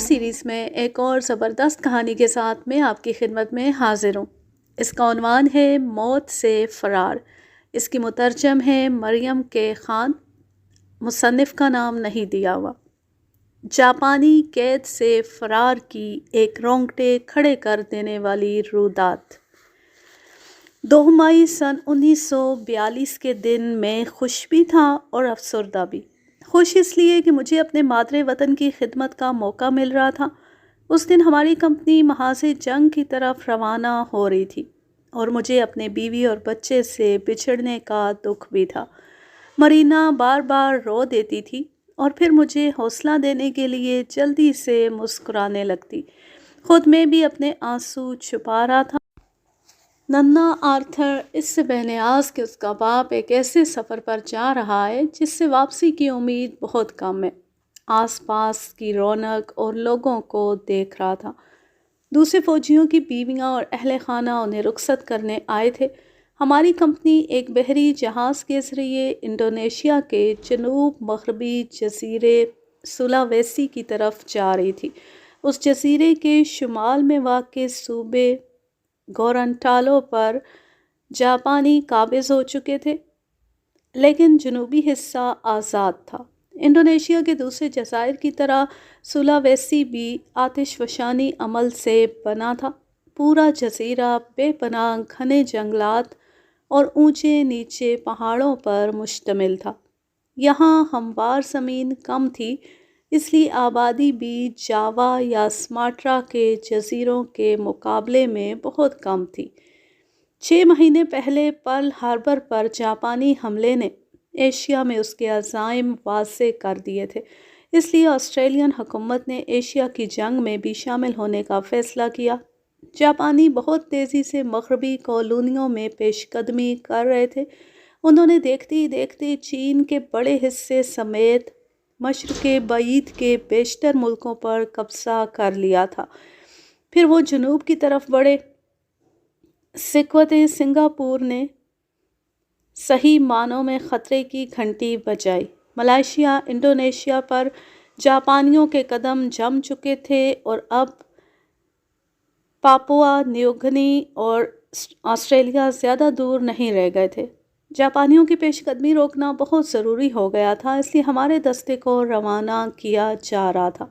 Series میں ایک اور زبردست کہانی کے ساتھ میں آپ کی خدمت میں حاضر ہوں۔ اس کا عنوان ہے موت سے فرار۔ اس کی مترجم ہے مریم کے خان، مصنف کا نام نہیں دیا ہوا۔ جاپانی قید سے فرار کی ایک رونگٹے کھڑے کر دینے والی رودات۔ 2 مئی سن 1942 کے دن میں خوش بھی تھا اور افسردہ بھی۔ خوش اس لیے کہ مجھے اپنے مادر وطن کی خدمت کا موقع مل رہا تھا۔ اس دن ہماری کمپنی محاذ جنگ کی طرف روانہ ہو رہی تھی اور مجھے اپنے بیوی اور بچے سے بچھڑنے کا دکھ بھی تھا۔ مرینا بار بار رو دیتی تھی اور پھر مجھے حوصلہ دینے کے لیے جلدی سے مسکرانے لگتی۔ خود میں بھی اپنے آنسو چھپا رہا تھا۔ ننا آرتھر اس سے بے نیاز کہ اس کا باپ ایک ایسے سفر پر جا رہا ہے جس سے واپسی کی امید بہت کم ہے، آس پاس کی رونق اور لوگوں کو دیکھ رہا تھا۔ دوسرے فوجیوں کی بیویاں اور اہل خانہ انہیں رخصت کرنے آئے تھے۔ ہماری کمپنی ایک بحری جہاز کے ذریعے انڈونیشیا کے جنوب مغربی جزیرے سلاویسی کی طرف جا رہی تھی۔ اس جزیرے کے شمال میں واقع صوبے گورنٹالو پر جاپانی قابض ہو چکے تھے، لیکن جنوبی حصہ آزاد تھا۔ انڈونیشیا کے دوسرے جزائر کی طرح سلاویسی بھی آتش فشانی عمل سے بنا تھا۔ پورا جزیرہ بے پناہ گھنے جنگلات اور اونچے نیچے پہاڑوں پر مشتمل تھا۔ یہاں ہموار زمین کم تھی، اس لیے آبادی بھی جاوا یا سماٹرا کے جزیروں کے مقابلے میں بہت کم تھی۔ 6 مہینے پہلے پرل ہاربر پر جاپانی حملے نے ایشیا میں اس کے عزائم واضح کر دیے تھے، اس لیے آسٹریلین حکومت نے ایشیا کی جنگ میں بھی شامل ہونے کا فیصلہ کیا۔ جاپانی بہت تیزی سے مغربی کالونیوں میں پیش قدمی کر رہے تھے۔ انہوں نے دیکھتے ہی دیکھتے چین کے بڑے حصے سمیت مشرق بعید کے بیشتر ملکوں پر قبضہ کر لیا تھا۔ پھر وہ جنوب کی طرف بڑھے۔ سکوت سنگاپور نے صحیح معنوں میں خطرے کی گھنٹی بجائی۔ ملائیشیا، انڈونیشیا پر جاپانیوں کے قدم جم چکے تھے اور اب پاپوا نیو گنی اور آسٹریلیا زیادہ دور نہیں رہ گئے تھے۔ جاپانیوں کی پیش قدمی روکنا بہت ضروری ہو گیا تھا، اس لیے ہمارے دستے کو روانہ کیا جا رہا تھا۔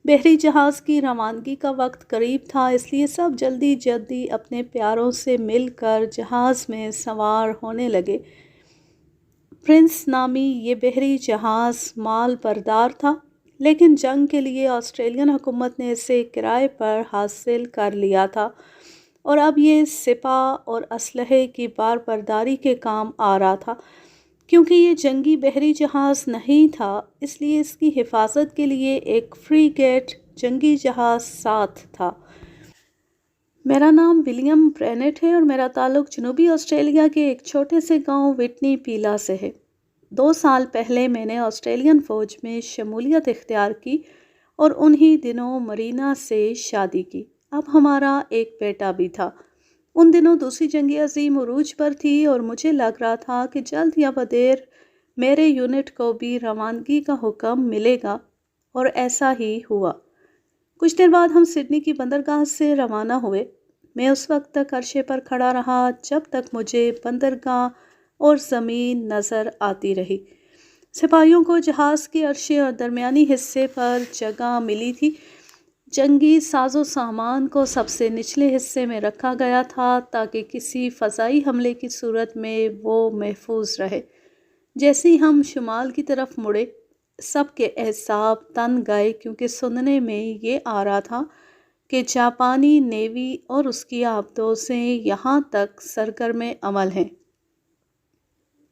بحری جہاز کی روانگی کا وقت قریب تھا، اس لیے سب جلدی جلدی اپنے پیاروں سے مل کر جہاز میں سوار ہونے لگے۔ پرنس نامی یہ بحری جہاز مال بردار تھا، لیکن جنگ کے لیے آسٹریلین حکومت نے اسے کرائے پر حاصل کر لیا تھا اور اب یہ سپاہ اور اسلحے کی بار برداری کے کام آ رہا تھا۔ کیونکہ یہ جنگی بحری جہاز نہیں تھا، اس لیے اس کی حفاظت کے لیے ایک فریگیٹ جنگی جہاز ساتھ تھا۔ میرا نام ولیم برینٹ ہے اور میرا تعلق جنوبی آسٹریلیا کے ایک چھوٹے سے گاؤں وٹنی پیلا سے ہے۔ 2 سال پہلے میں نے آسٹریلین فوج میں شمولیت اختیار کی اور انہی دنوں مرینا سے شادی کی۔ اب ہمارا ایک بیٹا بھی تھا۔ ان دنوں دوسری جنگ عظیم عروج پر تھی اور مجھے لگ رہا تھا کہ جلد یا بدیر میرے یونٹ کو بھی روانگی کا حکم ملے گا، اور ایسا ہی ہوا۔ کچھ دیر بعد ہم سڈنی کی بندرگاہ سے روانہ ہوئے۔ میں اس وقت تک عرشے پر کھڑا رہا جب تک مجھے بندرگاہ اور زمین نظر آتی رہی۔ سپاہیوں کو جہاز کے عرشے اور درمیانی حصے پر جگہ ملی تھی۔ جنگی ساز و سامان کو سب سے نچلے حصے میں رکھا گیا تھا تاکہ کسی فضائی حملے کی صورت میں وہ محفوظ رہے۔ جیسے ہی ہم شمال کی طرف مڑے، سب کے اعصاب تن گئے کیونکہ سننے میں یہ آ رہا تھا کہ جاپانی نیوی اور اس کی آبدوزیں یہاں تک سرگرم عمل ہیں۔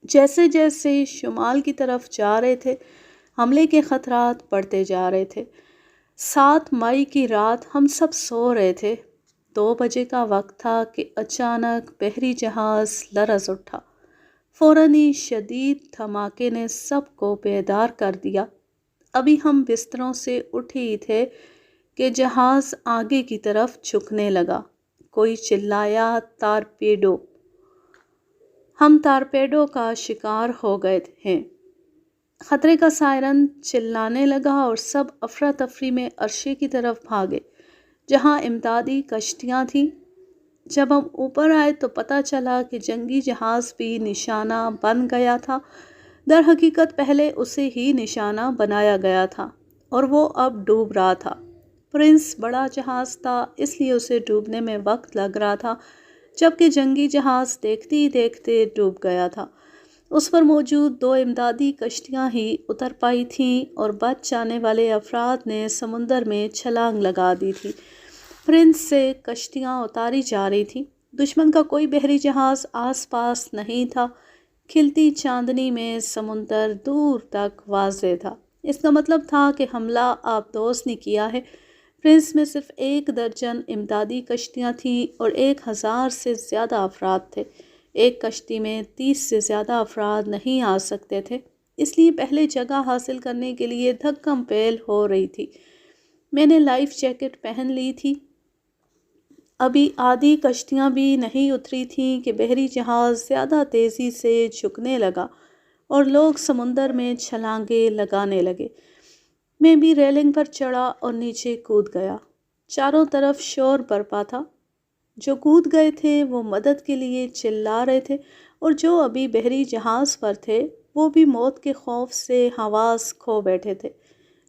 جیسے جیسے شمال کی طرف جا رہے تھے، حملے کے خطرات بڑھتے جا رہے تھے۔ 7 مئی کی رات ہم سب سو رہے تھے۔ 2 بجے کا وقت تھا کہ اچانک بحری جہاز لرز اٹھا۔ فوراً ہی شدید دھماکے نے سب کو بیدار کر دیا۔ ابھی ہم بستروں سے اٹھے ہی تھے کہ جہاز آگے کی طرف جھکنے لگا۔ کوئی چلایا، "تارپیڈو!" ہم تارپیڈو کا شکار ہو گئے ہیں۔ خطرے کا سائرن چلانے لگا اور سب افراتفری میں عرشے کی طرف بھاگے جہاں امدادی کشتیاں تھیں۔ جب ہم اوپر آئے تو پتہ چلا کہ جنگی جہاز بھی نشانہ بن گیا تھا۔ در حقیقت پہلے اسے ہی نشانہ بنایا گیا تھا اور وہ اب ڈوب رہا تھا۔ پرنس بڑا جہاز تھا، اس لیے اسے ڈوبنے میں وقت لگ رہا تھا، جبکہ جنگی جہاز دیکھتے ہی دیکھتے ڈوب گیا تھا۔ اس پر موجود 2 امدادی کشتیاں ہی اتر پائی تھیں اور بچ جانے والے افراد نے سمندر میں چھلانگ لگا دی تھی۔ پرنس سے کشتیاں اتاری جا رہی تھیں۔ دشمن کا کوئی بحری جہاز آس پاس نہیں تھا۔ کھلتی چاندنی میں سمندر دور تک واضح تھا۔ اس کا مطلب تھا کہ حملہ آبدوز نے کیا ہے۔ پرنس میں صرف 1 درجن امدادی کشتیاں تھیں اور 1000 سے زیادہ افراد تھے۔ ایک کشتی میں 30 سے زیادہ افراد نہیں آ سکتے تھے، اس لیے پہلے جگہ حاصل کرنے کے لیے دھکم پیل ہو رہی تھی۔ میں نے لائف جیکٹ پہن لی تھی۔ ابھی آدھی کشتیاں بھی نہیں اتری تھیں کہ بحری جہاز زیادہ تیزی سے جھکنے لگا اور لوگ سمندر میں چھلانگیں لگانے لگے۔ میں بھی ریلنگ پر چڑھا اور نیچے کود گیا۔ چاروں طرف شور برپا تھا۔ جو کود گئے تھے وہ مدد کے لیے چلا رہے تھے اور جو ابھی بحری جہاز پر تھے وہ بھی موت کے خوف سے حواس کھو بیٹھے تھے۔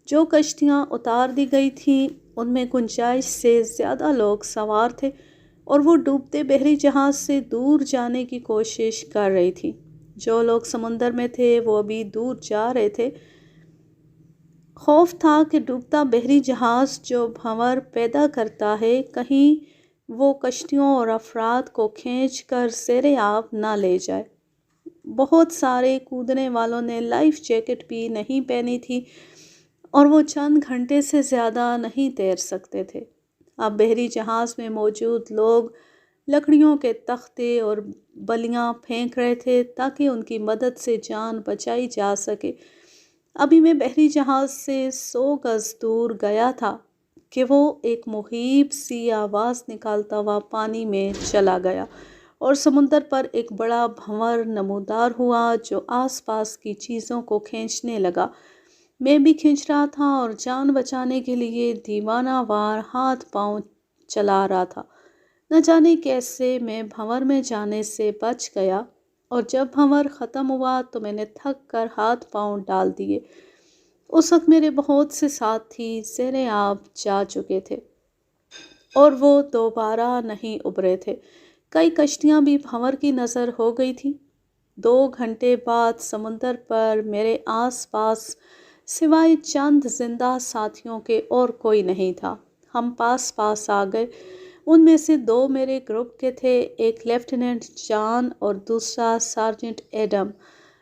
جو کشتیاں اتار دی گئی تھیں ان میں گنجائش سے زیادہ لوگ سوار تھے اور وہ ڈوبتے بحری جہاز سے دور جانے کی کوشش کر رہی تھی۔ جو لوگ سمندر میں تھے وہ ابھی دور جا رہے تھے۔ خوف تھا کہ ڈوبتا بحری جہاز جو بھنور پیدا کرتا ہے کہیں وہ کشتیوں اور افراد کو کھینچ کر زیر آب نہ لے جائے۔ بہت سارے کودنے والوں نے لائف جیکٹ بھی نہیں پہنی تھی اور وہ چند گھنٹے سے زیادہ نہیں تیر سکتے تھے۔ اب بحری جہاز میں موجود لوگ لکڑیوں کے تختے اور بلیاں پھینک رہے تھے تاکہ ان کی مدد سے جان بچائی جا سکے۔ ابھی میں بحری جہاز سے 100 گز دور گیا تھا کہ وہ ایک مخیب سی آواز نکالتا ہوا پانی میں چلا گیا اور سمندر پر ایک بڑا بھنور نمودار ہوا جو آس پاس کی چیزوں کو کھینچنے لگا۔ میں بھی کھینچ رہا تھا اور جان بچانے کے لیے دیوانہ وار ہاتھ پاؤں چلا رہا تھا۔ نہ جانے کیسے میں بھنور میں جانے سے بچ گیا اور جب بھنور ختم ہوا تو میں نے تھک کر ہاتھ پاؤں ڈال دیے۔ اس وقت میرے بہت سے ساتھی زیر آب جا چکے تھے اور وہ دوبارہ نہیں ابھرے تھے۔ کئی کشتیاں بھی بھنور کی نظر ہو گئی تھیں۔ 2 گھنٹے بعد سمندر پر میرے آس پاس سوائے چند زندہ ساتھیوں کے اور کوئی نہیں تھا۔ ہم پاس پاس آ گئے۔ ان میں سے 2 میرے گروپ کے تھے، ایک لیفٹیننٹ جان اور دوسرا سارجنٹ ایڈم۔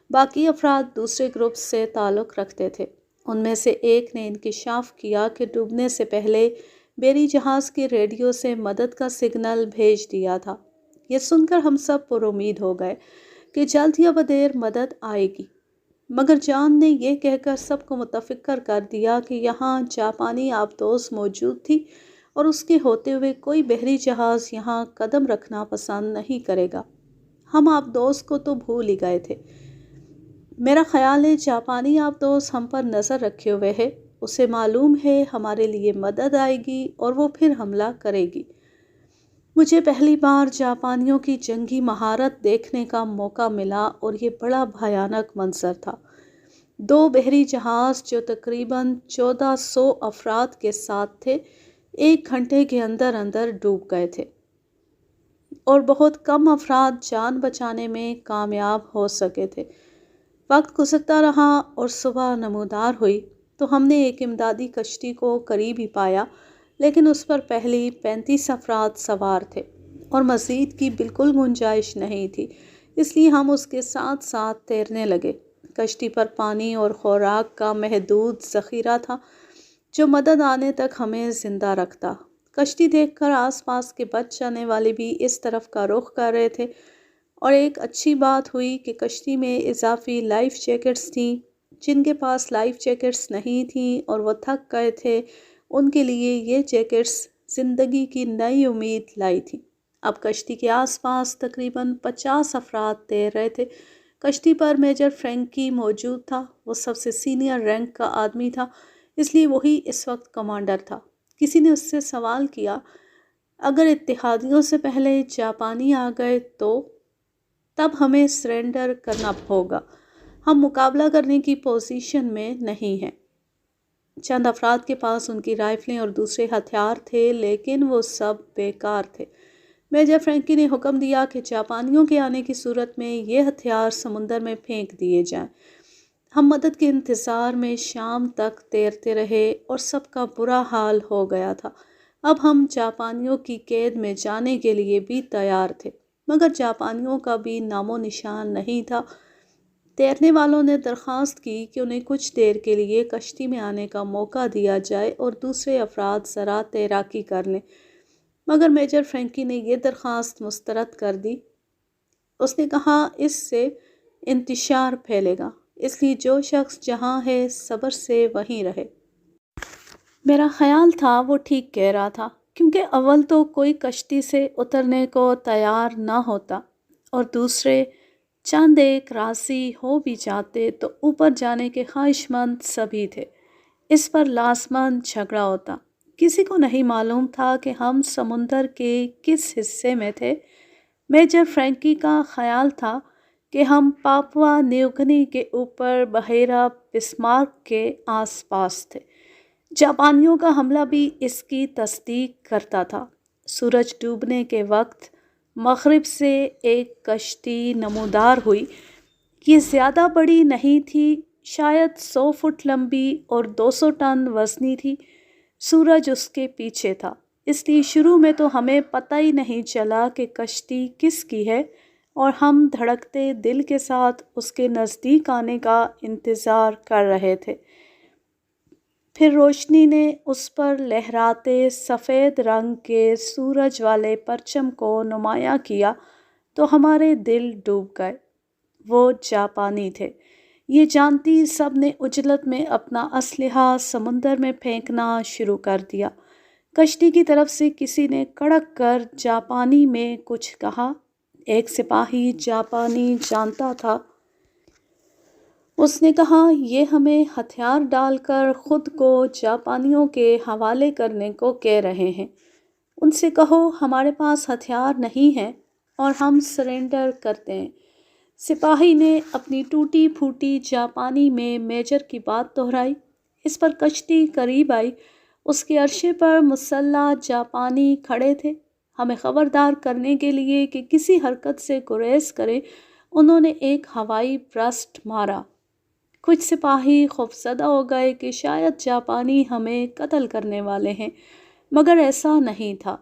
باقی افراد دوسرے گروپ سے تعلق رکھتے تھے۔ ان میں سے ایک نے انکشاف کیا کہ ڈوبنے سے پہلے بحری جہاز کے ریڈیو سے مدد کا سگنل بھیج دیا تھا۔ یہ سن کر ہم سب پر امید ہو گئے کہ جلد یا بدیر مدد آئے گی، مگر جان نے یہ کہہ کر سب کو متفق کر دیا کہ یہاں جاپانی آبدوز موجود تھی اور اس کے ہوتے ہوئے کوئی بحری جہاز یہاں قدم رکھنا پسند نہیں کرے گا۔ ہم آبدوز کو تو بھول ہی گئے تھے۔ میرا خیال ہے جاپانی آبدوز ہم پر نظر رکھے ہوئے ہے، اسے معلوم ہے ہمارے لیے مدد آئے گی اور وہ پھر حملہ کرے گی۔ مجھے پہلی بار جاپانیوں کی جنگی مہارت دیکھنے کا موقع ملا اور یہ بڑا بھیانک منظر تھا۔ 2 بحری جہاز جو تقریباً 1400 افراد کے ساتھ تھے 1 گھنٹے کے اندر اندر ڈوب گئے تھے اور بہت کم افراد جان بچانے میں کامیاب ہو سکے تھے۔ وقت گزرتا رہا اور صبح نمودار ہوئی تو ہم نے ایک امدادی کشتی کو قریب ہی پایا، لیکن اس پر پہلی 35 افراد سوار تھے اور مزید کی بالکل گنجائش نہیں تھی، اس لیے ہم اس کے ساتھ ساتھ تیرنے لگے۔ کشتی پر پانی اور خوراک کا محدود ذخیرہ تھا جو مدد آنے تک ہمیں زندہ رکھتا۔ کشتی دیکھ کر آس پاس کے بچ جانے والے بھی اس طرف کا رخ کر رہے تھے اور ایک اچھی بات ہوئی کہ کشتی میں اضافی لائف جیکٹس تھیں۔ جن کے پاس لائف جیکٹس نہیں تھیں اور وہ تھک گئے تھے ان کے لیے یہ جیکٹس زندگی کی نئی امید لائی تھی۔ اب کشتی کے آس پاس تقریباً 50 افراد تیر رہے تھے۔ کشتی پر میجر فرینکی موجود تھا۔ وہ سب سے سینئر رینک کا آدمی تھا، اس لیے وہی اس وقت کمانڈر تھا۔ کسی نے اس سے سوال کیا، اگر اتحادیوں سے پہلے جاپانی آ گئے تو تب ہمیں سرنڈر کرنا ہوگا، ہم مقابلہ کرنے کی پوزیشن میں نہیں ہیں۔ چند افراد کے پاس ان کی رائفلیں اور دوسرے ہتھیار تھے، لیکن وہ سب بیکار تھے۔ میجر فرینکی نے حکم دیا کہ جاپانیوں کے آنے کی صورت میں یہ ہتھیار سمندر میں پھینک دیے جائیں۔ ہم مدد کے انتظار میں شام تک تیرتے رہے اور سب کا برا حال ہو گیا تھا۔ اب ہم جاپانیوں کی قید میں جانے کے لیے بھی تیار تھے، مگر جاپانیوں کا بھی نام و نشان نہیں تھا۔ تیرنے والوں نے درخواست کی کہ انہیں کچھ دیر کے لیے کشتی میں آنے کا موقع دیا جائے اور دوسرے افراد ذرا تیراکی کر لیں، مگر میجر فرینکی نے یہ درخواست مسترد کر دی۔ اس نے کہا، اس سے انتشار پھیلے گا، اس لیے جو شخص جہاں ہے صبر سے وہیں رہے۔ میرا خیال تھا وہ ٹھیک کہہ رہا تھا، کیونکہ اول تو کوئی کشتی سے اترنے کو تیار نہ ہوتا، اور دوسرے چند ایک راضی ہو بھی جاتے تو اوپر جانے کے خواہش مند سبھی تھے۔ اس پر لازماً جھگڑا ہوتا۔ کسی کو نہیں معلوم تھا کہ ہم سمندر کے کس حصے میں تھے۔ میجر فرینکی کا خیال تھا کہ ہم پاپوا نیو گنی کے اوپر بحیرہ بسمارک کے آس پاس تھے۔ جاپانیوں کا حملہ بھی اس کی تصدیق کرتا تھا۔ سورج ڈوبنے کے وقت مغرب سے ایک کشتی نمودار ہوئی۔ یہ زیادہ بڑی نہیں تھی، شاید 100 فٹ لمبی اور 200 ٹن وزنی تھی۔ سورج اس کے پیچھے تھا، اس لیے شروع میں تو ہمیں پتہ ہی نہیں چلا کہ کشتی کس کی ہے، اور ہم دھڑکتے دل کے ساتھ اس کے نزدیک آنے کا انتظار کر رہے تھے۔ پھر روشنی نے اس پر لہراتے سفید رنگ کے سورج والے پرچم کو نمایاں کیا تو ہمارے دل ڈوب گئے۔ وہ جاپانی تھے، یہ جانتی سب نے عجلت میں اپنا اسلحہ سمندر میں پھینکنا شروع کر دیا۔ کشتی کی طرف سے کسی نے کڑک کر جاپانی میں کچھ کہا۔ ایک سپاہی جاپانی جانتا تھا۔ اس نے کہا، یہ ہمیں ہتھیار ڈال کر خود کو جاپانیوں کے حوالے کرنے کو کہہ رہے ہیں۔ ان سے کہو ہمارے پاس ہتھیار نہیں ہیں اور ہم سرنڈر کرتے ہیں۔ سپاہی نے اپنی ٹوٹی پھوٹی جاپانی میں میجر کی بات دہرائی۔ اس پر کشتی قریب آئی۔ اس کے عرصے پر مسلح جاپانی کھڑے تھے، ہمیں خبردار کرنے کے لیے کہ کسی حرکت سے گریز کریں۔ انہوں نے ایک ہوائی برسٹ مارا۔ کچھ سپاہی خوفزدہ ہو گئے کہ شاید جاپانی ہمیں قتل کرنے والے ہیں، مگر ایسا نہیں تھا۔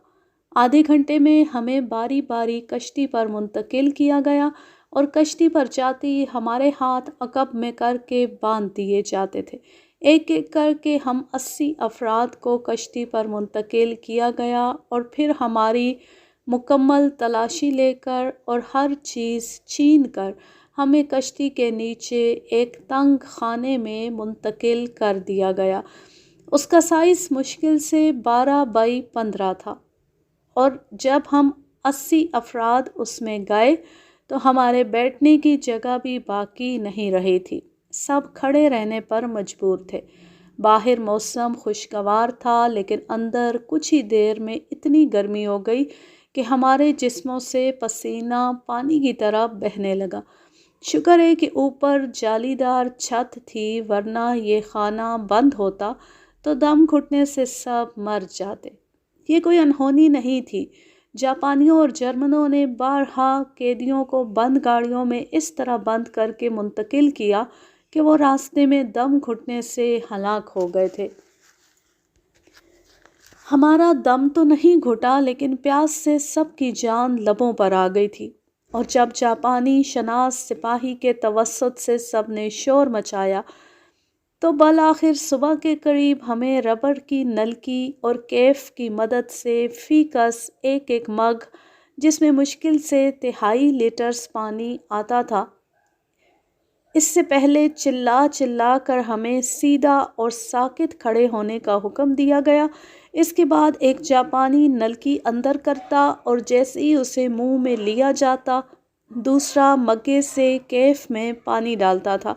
آدھے گھنٹے میں ہمیں باری باری کشتی پر منتقل کیا گیا اور کشتی پر جاتی ہمارے ہاتھ عقب میں کر کے باندھ دیے جاتے تھے۔ ایک ایک کر کے ہم 80 افراد کو کشتی پر منتقل کیا گیا اور پھر ہماری مکمل تلاشی لے کر اور ہر چیز چھین کر ہمیں کشتی کے نیچے ایک تنگ خانے میں منتقل کر دیا گیا۔ اس کا سائز مشکل سے 12 بائی 15 تھا، اور جب ہم 80 افراد اس میں گئے تو ہمارے بیٹھنے کی جگہ بھی باقی نہیں رہی تھی۔ سب کھڑے رہنے پر مجبور تھے۔ باہر موسم خوشگوار تھا، لیکن اندر کچھ ہی دیر میں اتنی گرمی ہو گئی کہ ہمارے جسموں سے پسینہ پانی کی طرح بہنے لگا۔ شکر ہے کہ اوپر جالی دار چھت تھی، ورنہ یہ خانہ بند ہوتا تو دم گھٹنے سے سب مر جاتے۔ یہ کوئی انہونی نہیں تھی۔ جاپانیوں اور جرمنوں نے بارہا قیدیوں کو بند گاڑیوں میں اس طرح بند کر کے منتقل کیا کہ وہ راستے میں دم گھٹنے سے ہلاک ہو گئے تھے۔ ہمارا دم تو نہیں گھٹا، لیکن پیاس سے سب کی جان لبوں پر آ گئی تھی، اور جب جاپانی شناس سپاہی کے توسط سے سب نے شور مچایا تو بالآخر صبح کے قریب ہمیں ربڑ کی نلکی اور کیف کی مدد سے فی کس ایک ایک مگ، جس میں مشکل سے 3.5 لیٹرز پانی آتا تھا، اس سے پہلے چلا چلا کر ہمیں سیدھا اور ساکت کھڑے ہونے کا حکم دیا گیا۔ اس کے بعد ایک جاپانی نلکی اندر کرتا اور جیسے ہی اسے منہ میں لیا جاتا دوسرا مگے سے کیف میں پانی ڈالتا تھا۔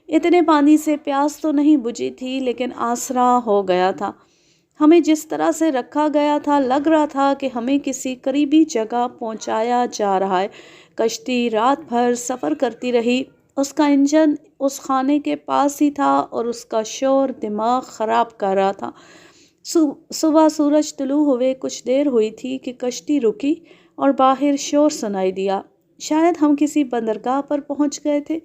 اتنے پانی سے پیاس تو نہیں بجھی تھی لیکن آسرا ہو گیا تھا۔ ہمیں جس طرح سے رکھا گیا تھا لگ رہا تھا کہ ہمیں کسی قریبی جگہ پہنچایا جا رہا ہے۔ کشتی رات بھر سفر کرتی رہی۔ اس کا انجن اس خانے کے پاس ہی تھا اور اس کا شور دماغ خراب کر رہا تھا۔ صبح سورج طلوع ہوئے کچھ دیر ہوئی تھی کہ کشتی رکی اور باہر شور سنائی دیا۔ شاید ہم کسی بندرگاہ پر پہنچ گئے تھے۔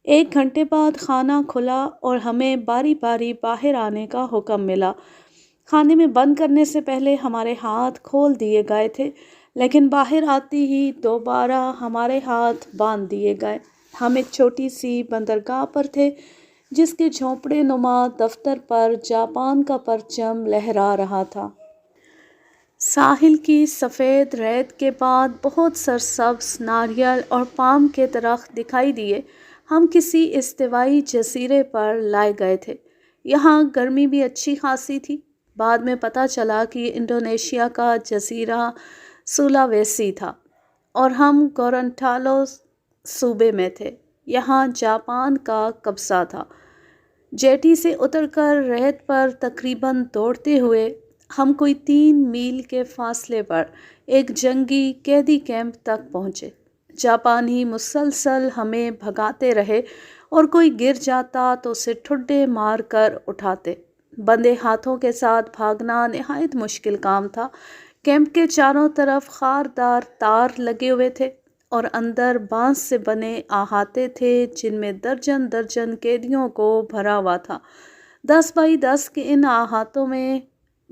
1 گھنٹے بعد خانہ کھلا اور ہمیں باری باری باہر آنے کا حکم ملا۔ خانے میں بند کرنے سے پہلے ہمارے ہاتھ کھول دیے گئے تھے، لیکن باہر آتی ہی دوبارہ ہمارے ہاتھ باندھ دیے گئے۔ ہم ایک چھوٹی سی بندرگاہ پر تھے جس کے جھونپڑے نما دفتر پر جاپان کا پرچم لہرا رہا تھا۔ ساحل کی سفید ریت کے بعد بہت سرسبز ناریل اور پام کے درخت دکھائی دیے۔ ہم کسی استوائی جزیرے پر لائے گئے تھے۔ یہاں گرمی بھی اچھی خاصی تھی۔ بعد میں پتہ چلا کہ انڈونیشیا کا جزیرہ سولاویسی تھا اور ہم گورنٹالو صوبے میں تھے۔ یہاں جاپان کا قبضہ تھا۔ جیٹی سے اتر کر ریت پر تقریباً دوڑتے ہوئے ہم کوئی 3 میل کے فاصلے پر ایک جنگی قیدی کیمپ تک پہنچے۔ جاپانی مسلسل ہمیں بھگاتے رہے اور کوئی گر جاتا تو اسے ٹھڈے مار کر اٹھاتے۔ بندے ہاتھوں کے ساتھ بھاگنا نہایت مشکل کام تھا۔ کیمپ کے چاروں طرف خاردار تار لگے ہوئے تھے اور اندر بانس سے بنے احاطے تھے جن میں درجن درجن قیدیوں کو بھرا ہوا تھا۔ 10 بائی 10 کے ان احاطوں میں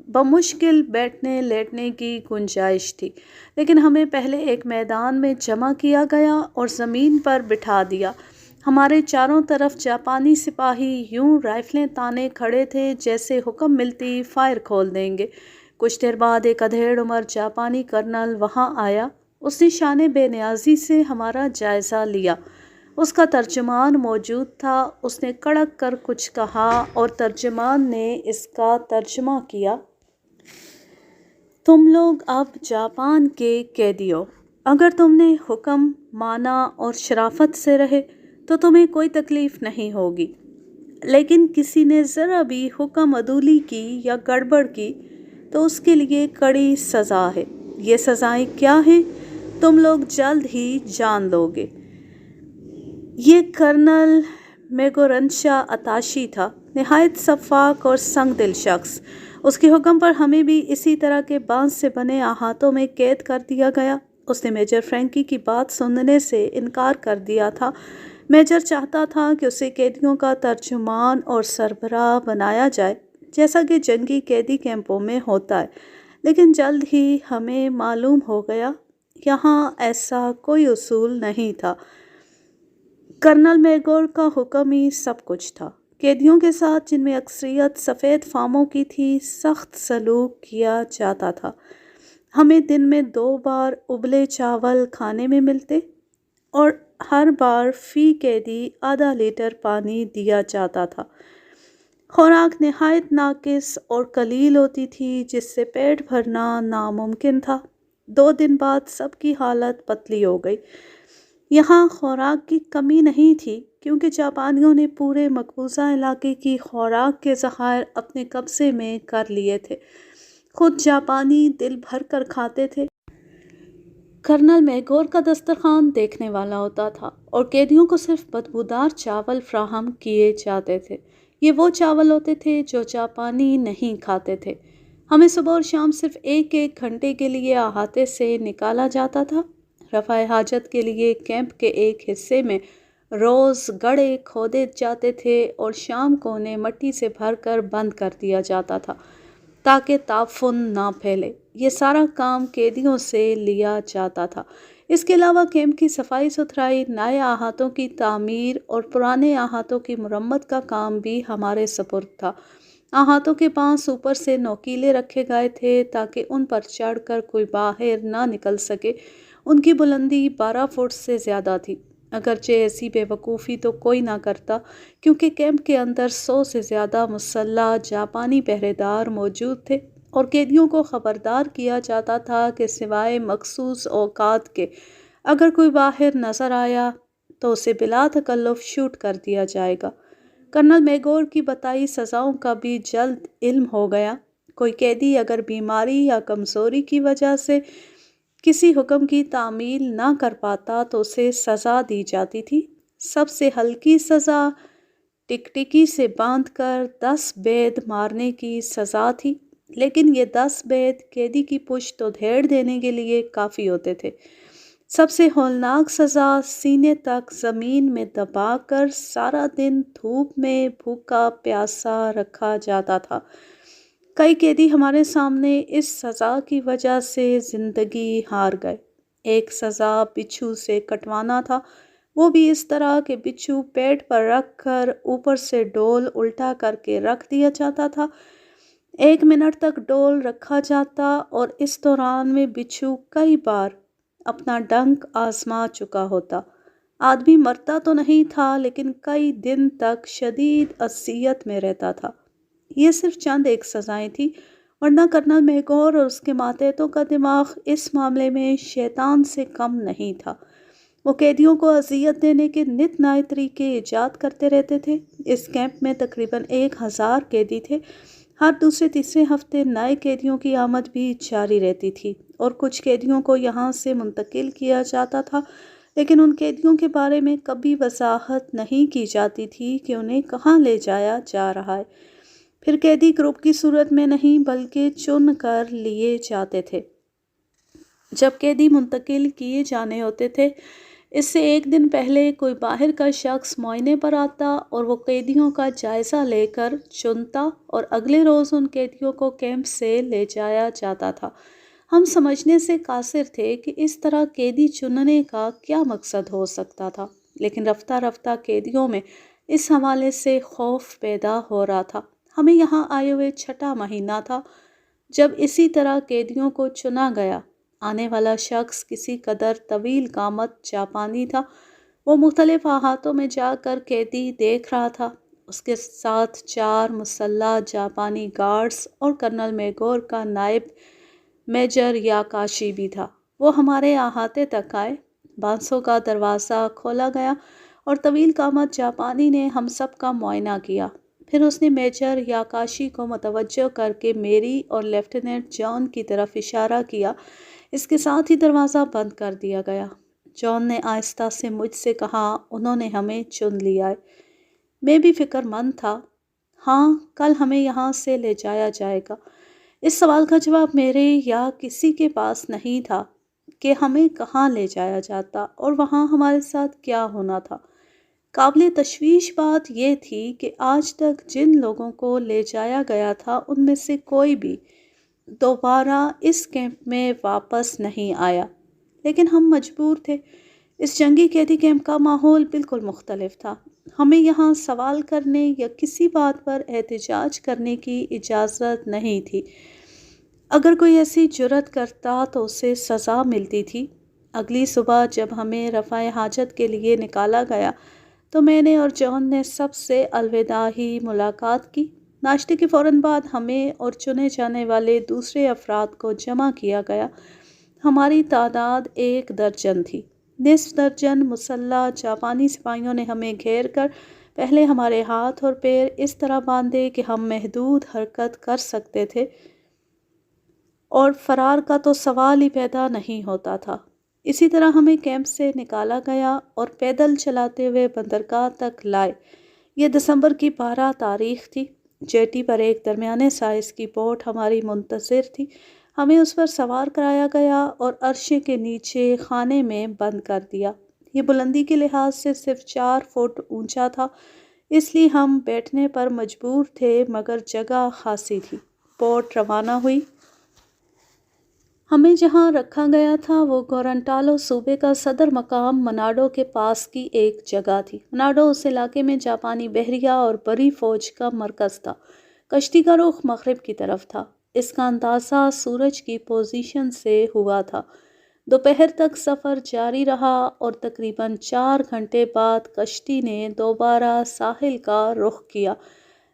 بمشکل بیٹھنے لیٹنے کی گنجائش تھی، لیکن ہمیں پہلے ایک میدان میں جمع کیا گیا اور زمین پر بٹھا دیا۔ ہمارے چاروں طرف جاپانی سپاہی یوں رائفلیں تانے کھڑے تھے جیسے حکم ملتی فائر کھول دیں گے۔ کچھ دیر بعد ایک ادھیڑ عمر جاپانی کرنل وہاں آیا۔ اس نے شان بے نیازی سے ہمارا جائزہ لیا۔ اس کا ترجمان موجود تھا۔ اس نے کڑک کر کچھ کہا اور ترجمان نے اس کا ترجمہ کیا۔ تم لوگ اب جاپان کے قیدی ہو۔ اگر تم نے حکم مانا اور شرافت سے رہے تو تمہیں کوئی تکلیف نہیں ہوگی، لیکن کسی نے ذرا بھی حکم عدولی کی یا گڑبڑ کی تو اس کے لیے کڑی سزا ہے۔ یہ سزائیں کیا ہیں تم لوگ جلد ہی جان لو گے۔ یہ کرنل میگورنشا اتاشی تھا، نہایت شفاق اور سنگ دل شخص۔ اس کے حکم پر ہمیں بھی اسی طرح کے بانس سے بنے احاطوں میں قید کر دیا گیا۔ اس نے میجر فرینکی کی بات سننے سے انکار کر دیا تھا۔ میجر چاہتا تھا کہ اسے قیدیوں کا ترجمان اور سربراہ بنایا جائے، جیسا کہ جنگی قیدی کیمپوں میں ہوتا ہے، لیکن جلد ہی ہمیں معلوم ہو گیا یہاں ایسا کوئی اصول نہیں تھا۔ کرنل میگور کا حکم ہی سب کچھ تھا۔ قیدیوں کے ساتھ، جن میں اکثریت سفید فاموں کی تھی، سخت سلوک کیا جاتا تھا۔ ہمیں دن میں 2 بار ابلے چاول کھانے میں ملتے اور ہر بار فی قیدی آدھا لیٹر پانی دیا جاتا تھا۔ خوراک نہایت ناقص اور قلیل ہوتی تھی جس سے پیٹ بھرنا ناممکن تھا۔ 2 دن بعد سب کی حالت پتلی ہو گئی۔ یہاں خوراک کی کمی نہیں تھی کیونکہ جاپانیوں نے پورے مقبوضہ علاقے کی خوراک کے ذخائر اپنے قبضے میں کر لیے تھے۔ خود جاپانی دل بھر کر کھاتے تھے۔ کرنل میگور کا دسترخوان دیکھنے والا ہوتا تھا اور قیدیوں کو صرف بدبودار چاول فراہم کیے جاتے تھے۔ یہ وہ چاول ہوتے تھے جو جاپانی نہیں کھاتے تھے۔ ہمیں صبح اور شام صرف 1 گھنٹے کے لیے احاطے سے نکالا جاتا تھا۔ رفع حاجت کے لیے کیمپ کے ایک حصے میں روز گڑھے کھودے جاتے تھے اور شام کو انہیں مٹی سے بھر کر بند کر دیا جاتا تھا تاکہ تعفن نہ پھیلے۔ یہ سارا کام قیدیوں سے لیا جاتا تھا۔ اس کے علاوہ کیمپ کی صفائی ستھرائی، نئے احاطوں کی تعمیر اور پرانے احاطوں کی مرمت کا کام بھی ہمارے سپرد تھا۔ احاطوں کے پاس اوپر سے نوکیلے رکھے گئے تھے تاکہ ان پر چڑھ کر کوئی باہر نہ نکل سکے۔ ان کی بلندی 12 فٹ سے زیادہ تھی، اگرچہ ایسی بے وقوفی تو کوئی نہ کرتا کیونکہ کیمپ کے اندر 100 سے زیادہ مسلح جاپانی پہرے دار موجود تھے اور قیدیوں کو خبردار کیا جاتا تھا کہ سوائے مخصوص اوقات کے اگر کوئی باہر نظر آیا تو اسے بلا تکلف شوٹ کر دیا جائے گا۔ کرنل میگور کی بتائی سزاؤں کا بھی جلد علم ہو گیا۔ کوئی قیدی اگر بیماری یا کمزوری کی وجہ سے کسی حکم کی تعمیل نہ کر پاتا تو اسے سزا دی جاتی تھی۔ سب سے ہلکی سزا ٹکٹکی سے باندھ کر 10 بید مارنے کی سزا تھی، لیکن یہ 10 بید قیدی کی پشت و دھیڑ دینے کے لیے کافی ہوتے تھے۔ سب سے ہولناک سزا سینے تک زمین میں دبا کر سارا دن دھوپ میں بھوکا پیاسا رکھا جاتا تھا۔ کئی قیدی ہمارے سامنے اس سزا کی وجہ سے زندگی ہار گئے۔ ایک سزا بچھو سے کٹوانا تھا، وہ بھی اس طرح کہ بچھو پیٹ پر رکھ کر اوپر سے ڈول الٹا کر کے رکھ دیا جاتا تھا۔ 1 منٹ تک ڈول رکھا جاتا اور اس دوران میں بچھو کئی بار اپنا ڈنک آزما چکا ہوتا۔ آدمی مرتا تو نہیں تھا لیکن کئی دن تک شدید اذیت میں رہتا تھا۔ یہ صرف چند ایک سزائیں تھیں، ورنہ کرنل میگور اور اس کے ماتحتوں کا دماغ اس معاملے میں شیطان سے کم نہیں تھا۔ وہ قیدیوں کو اذیت دینے کے نت نئے طریقے ایجاد کرتے رہتے تھے۔ اس کیمپ میں تقریباً 1000 قیدی تھے۔ ہر دوسرے تیسرے ہفتے نئے قیدیوں کی آمد بھی جاری رہتی تھی اور کچھ قیدیوں کو یہاں سے منتقل کیا جاتا تھا، لیکن ان قیدیوں کے بارے میں کبھی وضاحت نہیں کی جاتی تھی کہ انہیں کہاں لے جایا جا رہا ہے۔ پھر قیدی گروپ کی صورت میں نہیں بلکہ چن کر لیے جاتے تھے۔ جب قیدی منتقل کیے جانے ہوتے تھے، اس سے 1 دن پہلے کوئی باہر کا شخص معائنے پر آتا اور وہ قیدیوں کا جائزہ لے کر چنتا اور اگلے روز ان قیدیوں کو کیمپ سے لے جایا جاتا تھا۔ ہم سمجھنے سے قاصر تھے کہ اس طرح قیدی چننے کا کیا مقصد ہو سکتا تھا، لیکن رفتہ رفتہ قیدیوں میں اس حوالے سے خوف پیدا ہو رہا تھا۔ ہمیں یہاں آئے ہوئے 6واں مہینہ تھا جب اسی طرح قیدیوں کو چنا گیا۔ آنے والا شخص کسی قدر طویل قامت جاپانی تھا۔ وہ مختلف احاطوں میں جا کر قیدی دیکھ رہا تھا۔ اس کے ساتھ 4 مسلح جاپانی گارڈز اور کرنل میگور کا نائب میجر یاکاشی بھی تھا۔ وہ ہمارے احاطے تک آئے، بانسوں کا دروازہ کھولا گیا اور طویل قامت جاپانی نے ہم سب کا معائنہ کیا۔ پھر اس نے میجر یاکاشی کو متوجہ کر کے میری اور لیفٹیننٹ جان کی طرف اشارہ کیا۔ اس کے ساتھ ہی دروازہ بند کر دیا گیا۔ جان نے آہستہ سے مجھ سے کہا، انہوں نے ہمیں چن لیا ہے۔ میں بھی فکر مند تھا۔ ہاں، کل ہمیں یہاں سے لے جایا جائے گا۔ اس سوال کا جواب میرے یا کسی کے پاس نہیں تھا کہ ہمیں کہاں لے جایا جاتا اور وہاں ہمارے ساتھ کیا ہونا تھا۔ قابل تشویش بات یہ تھی کہ آج تک جن لوگوں کو لے جایا گیا تھا ان میں سے کوئی بھی دوبارہ اس کیمپ میں واپس نہیں آیا، لیکن ہم مجبور تھے۔ اس جنگی قیدی کیمپ کا ماحول بالکل مختلف تھا۔ ہمیں یہاں سوال کرنے یا کسی بات پر احتجاج کرنے کی اجازت نہیں تھی۔ اگر کوئی ایسی جرات کرتا تو اسے سزا ملتی تھی۔ اگلی صبح جب ہمیں رفع حاجت کے لیے نکالا گیا تو میں نے اور جان نے سب سے الوداعی ملاقات کی۔ ناشتے کے فوراً بعد ہمیں اور چنے جانے والے دوسرے افراد کو جمع کیا گیا۔ ہماری تعداد 1 درجن تھی۔ نصف درجن مسلح جاپانی سپاہیوں نے ہمیں گھیر کر پہلے ہمارے ہاتھ اور پیر اس طرح باندھے کہ ہم محدود حرکت کر سکتے تھے اور فرار کا تو سوال ہی پیدا نہیں ہوتا تھا۔ اسی طرح ہمیں کیمپ سے نکالا گیا اور پیدل چلاتے ہوئے بندرگاہ تک لائے۔ یہ دسمبر کی 12 تاریخ تھی۔ جیٹی پر ایک درمیانے سائز کی بوٹ ہماری منتظر تھی۔ ہمیں اس پر سوار کرایا گیا اور عرشے کے نیچے خانے میں بند کر دیا۔ یہ بلندی کے لحاظ سے صرف 4 فٹ اونچا تھا، اس لیے ہم بیٹھنے پر مجبور تھے، مگر جگہ خاصی تھی۔ بوٹ روانہ ہوئی۔ ہمیں جہاں رکھا گیا تھا وہ گورنٹالو صوبے کا صدر مقام مناڈو کے پاس کی ایک جگہ تھی۔ مناڈو اس علاقے میں جاپانی بحریہ اور بری فوج کا مرکز تھا۔ کشتی کا رخ مغرب کی طرف تھا۔ اس کا اندازہ سورج کی پوزیشن سے ہوا تھا۔ دوپہر تک سفر جاری رہا اور تقریباً 4 گھنٹے بعد کشتی نے دوبارہ ساحل کا رخ کیا،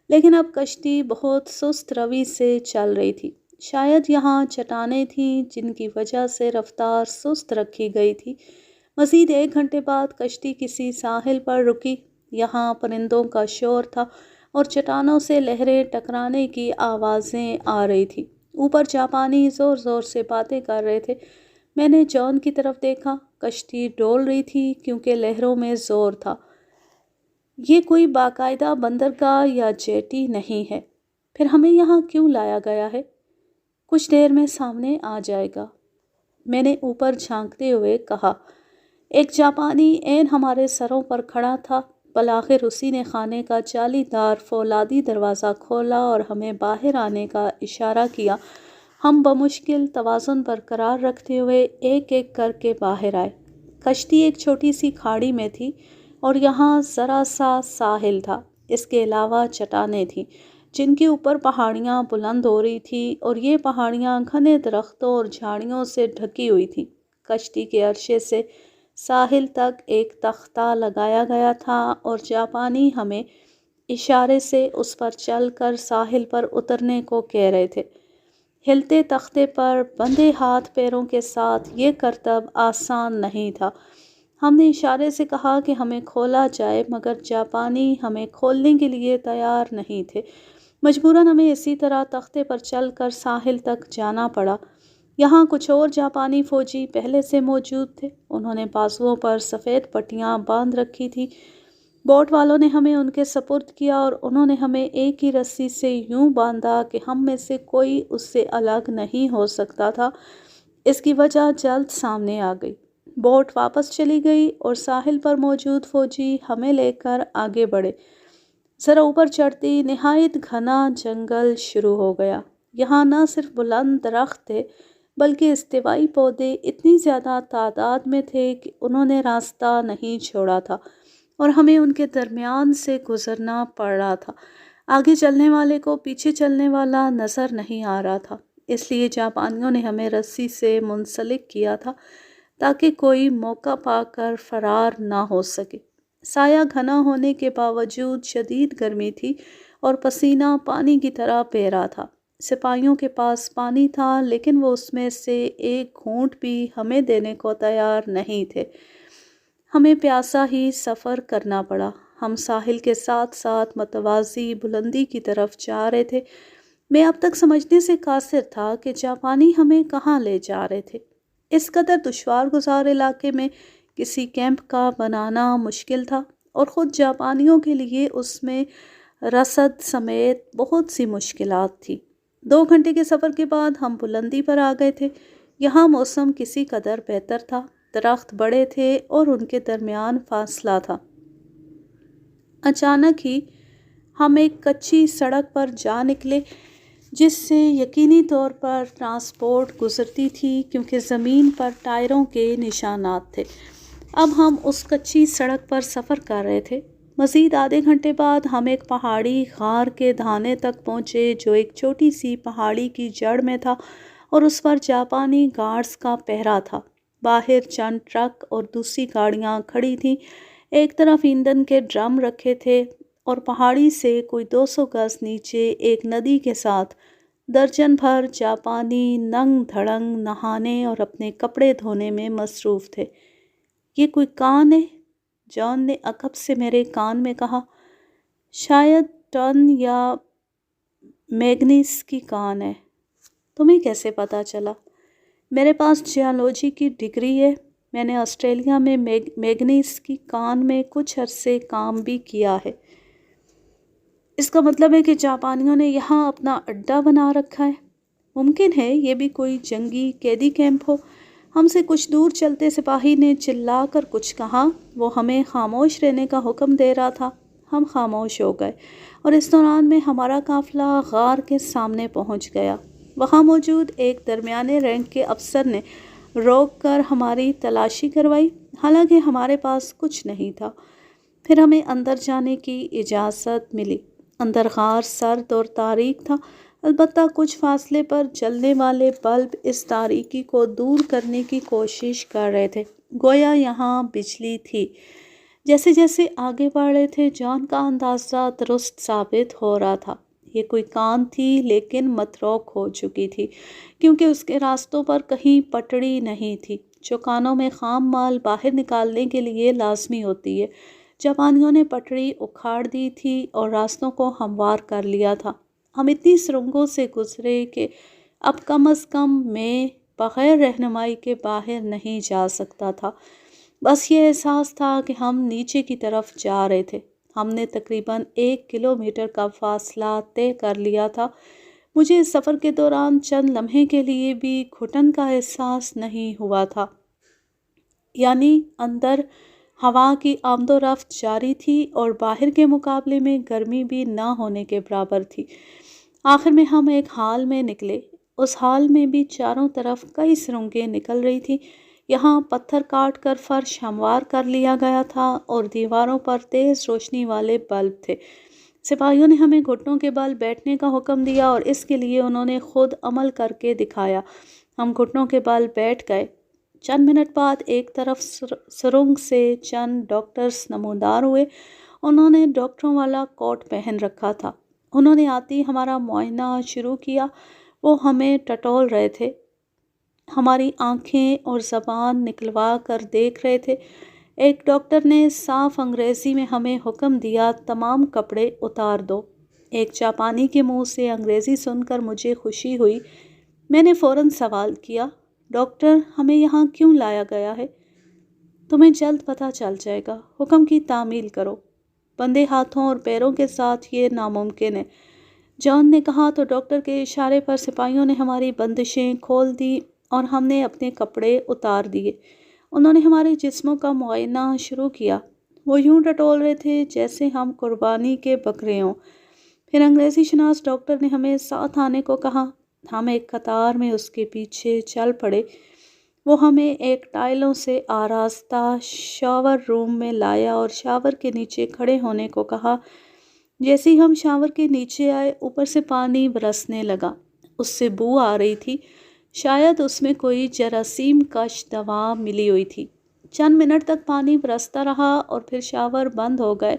لیکن اب کشتی بہت سست روی سے چل رہی تھی۔ شاید یہاں چٹانیں تھیں جن کی وجہ سے رفتار سست رکھی گئی تھی۔ مزید 1 گھنٹے بعد کشتی کسی ساحل پر رکی۔ یہاں پرندوں کا شور تھا اور چٹانوں سے لہریں ٹکرانے کی آوازیں آ رہی تھی۔ اوپر جاپانی زور زور سے باتیں کر رہے تھے۔ میں نے جان کی طرف دیکھا۔ کشتی ڈول رہی تھی کیونکہ لہروں میں زور تھا۔ یہ کوئی باقاعدہ بندرگاہ یا جیٹی نہیں ہے۔ پھر ہمیں یہاں کیوں لایا گیا ہے؟ کچھ دیر میں سامنے آ جائے گا، میں نے اوپر جھانکتے ہوئے کہا۔ ایک جاپانی عین ہمارے سروں پر کھڑا تھا۔ بالآخر اسی نے خانے کا جالی دار فولادی دروازہ کھولا اور ہمیں باہر آنے کا اشارہ کیا۔ ہم بمشکل توازن برقرار رکھتے ہوئے ایک ایک کر کے باہر آئے۔ کشتی ایک چھوٹی سی کھاڑی میں تھی اور یہاں ذرا سا ساحل تھا۔ اس کے علاوہ چٹانیں تھیں جن کے اوپر پہاڑیاں بلند ہو رہی تھیں اور یہ پہاڑیاں گھنے درختوں اور جھاڑیوں سے ڈھکی ہوئی تھیں۔ کشتی کے عرصے سے ساحل تک ایک تختہ لگایا گیا تھا اور جاپانی ہمیں اشارے سے اس پر چل کر ساحل پر اترنے کو کہہ رہے تھے۔ ہلتے تختے پر بندھے ہاتھ پیروں کے ساتھ یہ کرتب آسان نہیں تھا۔ ہم نے اشارے سے کہا کہ ہمیں کھولا جائے مگر جاپانی ہمیں کھولنے کے لیے تیار نہیں تھے۔ مجبوراً ہمیں اسی طرح تختے پر چل کر ساحل تک جانا پڑا۔ یہاں کچھ اور جاپانی فوجی پہلے سے موجود تھے۔ انہوں نے بازوؤں پر سفید پٹیاں باندھ رکھی تھی۔ بوٹ والوں نے ہمیں ان کے سپرد کیا اور انہوں نے ہمیں ایک ہی رسی سے یوں باندھا کہ ہم میں سے کوئی اس سے الگ نہیں ہو سکتا تھا۔ اس کی وجہ جلد سامنے آ گئی۔ بوٹ واپس چلی گئی اور ساحل پر موجود فوجی ہمیں لے کر آگے بڑھے۔ ذرا اوپر چڑھتی نہایت گھنا جنگل شروع ہو گیا۔ یہاں نہ صرف بلند درخت تھے بلکہ استوائی پودے اتنی زیادہ تعداد میں تھے کہ انہوں نے راستہ نہیں چھوڑا تھا اور ہمیں ان کے درمیان سے گزرنا پڑ رہا تھا۔ آگے چلنے والے کو پیچھے چلنے والا نظر نہیں آ رہا تھا، اس لیے جاپانیوں نے ہمیں رسی سے منسلک کیا تھا تاکہ کوئی موقع پا کر فرار نہ ہو سکے۔ سایہ گھنا ہونے کے باوجود شدید گرمی تھی اور پسینہ پانی کی طرح بہہ رہا تھا۔ سپاہیوں کے پاس پانی تھا لیکن وہ اس میں سے ایک گھونٹ بھی ہمیں دینے کو تیار نہیں تھے۔ ہمیں پیاسا ہی سفر کرنا پڑا۔ ہم ساحل کے ساتھ ساتھ متوازی بلندی کی طرف جا رہے تھے۔ میں اب تک سمجھنے سے قاصر تھا کہ جاپانی ہمیں کہاں لے جا رہے تھے۔ اس قدر دشوار گزار علاقے میں کسی کیمپ کا بنانا مشکل تھا اور خود جاپانیوں کے لیے اس میں رسد سمیت بہت سی مشکلات تھیں۔ 2 گھنٹے کے سفر کے بعد ہم بلندی پر آ گئے تھے۔ یہاں موسم کسی قدر بہتر تھا، درخت بڑے تھے اور ان کے درمیان فاصلہ تھا۔ اچانک ہی ہم ایک کچی سڑک پر جا نکلے جس سے یقینی طور پر ٹرانسپورٹ گزرتی تھی کیونکہ زمین پر ٹائروں کے نشانات تھے۔ اب ہم اس کچی سڑک پر سفر کر رہے تھے۔ مزید آدھے گھنٹے بعد ہم ایک پہاڑی غار کے دھانے تک پہنچے جو ایک چھوٹی سی پہاڑی کی جڑ میں تھا اور اس پر جاپانی گارڈز کا پہرا تھا۔ باہر چند ٹرک اور دوسری گاڑیاں کھڑی تھیں۔ ایک طرف ایندھن کے ڈرم رکھے تھے اور پہاڑی سے کوئی 200 گز نیچے ایک ندی کے ساتھ درجن بھر جاپانی ننگ دھڑنگ نہانے اور اپنے کپڑے دھونے میں مصروف تھے۔ یہ کوئی کان ہے؟ جان نے عقب سے میرے کان میں کہا۔ شاید ٹن یا میگنیز کی کان ہے۔ تمہیں کیسے پتہ چلا؟ میرے پاس جیالوجی کی ڈگری ہے۔ میں نے آسٹریلیا میں میگنیز کی کان میں کچھ عرصے کام بھی کیا ہے۔ اس کا مطلب ہے کہ جاپانیوں نے یہاں اپنا اڈا بنا رکھا ہے۔ ممکن ہے یہ بھی کوئی جنگی قیدی کیمپ ہو۔ ہم سے کچھ دور چلتے سپاہی نے چلا کر کچھ کہا۔ وہ ہمیں خاموش رہنے کا حکم دے رہا تھا۔ ہم خاموش ہو گئے اور اس دوران میں ہمارا قافلہ غار کے سامنے پہنچ گیا۔ وہاں موجود ایک درمیانے رینک کے افسر نے روک کر ہماری تلاشی کروائی، حالانکہ ہمارے پاس کچھ نہیں تھا۔ پھر ہمیں اندر جانے کی اجازت ملی۔ اندر غار سرد اور تاریک تھا، البتہ کچھ فاصلے پر جلنے والے بلب اس تاریکی کو دور کرنے کی کوشش کر رہے تھے، گویا یہاں بجلی تھی۔ جیسے جیسے آگے بڑھ رہے تھے جان کا اندازہ درست ثابت ہو رہا تھا۔ یہ کوئی کان تھی لیکن متروک ہو چکی تھی کیونکہ اس کے راستوں پر کہیں پٹڑی نہیں تھی۔ جو کانوں میں خام مال باہر نکالنے کے لیے لازمی ہوتی ہے۔ جاپانیوں نے پٹڑی اکھاڑ دی تھی اور راستوں کو ہموار کر لیا تھا۔ ہم اتنی سرنگوں سے گزرے کہ اب کم از کم میں بغیر رہنمائی کے باہر نہیں جا سکتا تھا۔ بس یہ احساس تھا کہ ہم نیچے کی طرف جا رہے تھے۔ ہم نے تقریباً 1 کلومیٹر کا فاصلہ طے کر لیا تھا۔ مجھے اس سفر کے دوران چند لمحے کے لیے بھی گھٹن کا احساس نہیں ہوا تھا، یعنی اندر ہوا کی آمد و رفت جاری تھی اور باہر کے مقابلے میں گرمی بھی نہ ہونے کے برابر تھی۔ آخر میں ہم ایک ہال میں نکلے۔ اس ہال میں بھی چاروں طرف کئی سرنگیں نکل رہی تھی۔ یہاں پتھر کاٹ کر فرش ہموار کر لیا گیا تھا اور دیواروں پر تیز روشنی والے بلب تھے۔ سپاہیوں نے ہمیں گھٹنوں کے بل بیٹھنے کا حکم دیا اور اس کے لیے انہوں نے خود عمل کر کے دکھایا۔ ہم گھٹنوں کے بل بیٹھ گئے۔ چند منٹ بعد ایک طرف سرنگ سے چند ڈاکٹرز نمودار ہوئے۔ انہوں نے ڈاکٹروں والا کوٹ پہن رکھا تھا۔ انہوں نے آتے ہی ہمارا معائنہ شروع کیا۔ وہ ہمیں ٹٹول رہے تھے، ہماری آنکھیں اور زبان نکلوا کر دیکھ رہے تھے۔ ایک ڈاکٹر نے صاف انگریزی میں ہمیں حکم دیا، تمام کپڑے اتار دو۔ ایک جاپانی کے منہ سے انگریزی سن کر مجھے خوشی ہوئی۔ میں نے فوراً سوال کیا، ڈاکٹر ہمیں یہاں کیوں لایا گیا ہے؟ تمہیں جلد پتہ چل جائے گا، حکم کی تعمیل کرو۔ بندھے ہاتھوں اور پیروں کے ساتھ یہ ناممکن ہے، جان نے کہا تو ڈاکٹر کے اشارے پر سپاہیوں نے ہماری بندشیں کھول دی اور ہم نے اپنے کپڑے اتار دیے۔ انہوں نے ہمارے جسموں کا معائنہ شروع کیا۔ وہ یوں ٹٹول رہے تھے جیسے ہم قربانی کے بکرے ہوں۔ پھر انگریزی شناس ڈاکٹر نے ہمیں ساتھ آنے کو کہا۔ ہم ایک قطار میں اس کے پیچھے چل پڑے۔ وہ ہمیں ایک ٹائلوں سے آراستہ شاور روم میں لایا اور شاور کے نیچے کھڑے ہونے کو کہا۔ جیسے ہی ہم شاور کے نیچے آئے، اوپر سے پانی برسنے لگا۔ اس سے بو آ رہی تھی، شاید اس میں کوئی جراثیم کش دوا ملی ہوئی تھی۔ چند منٹ تک پانی برستا رہا اور پھر شاور بند ہو گئے۔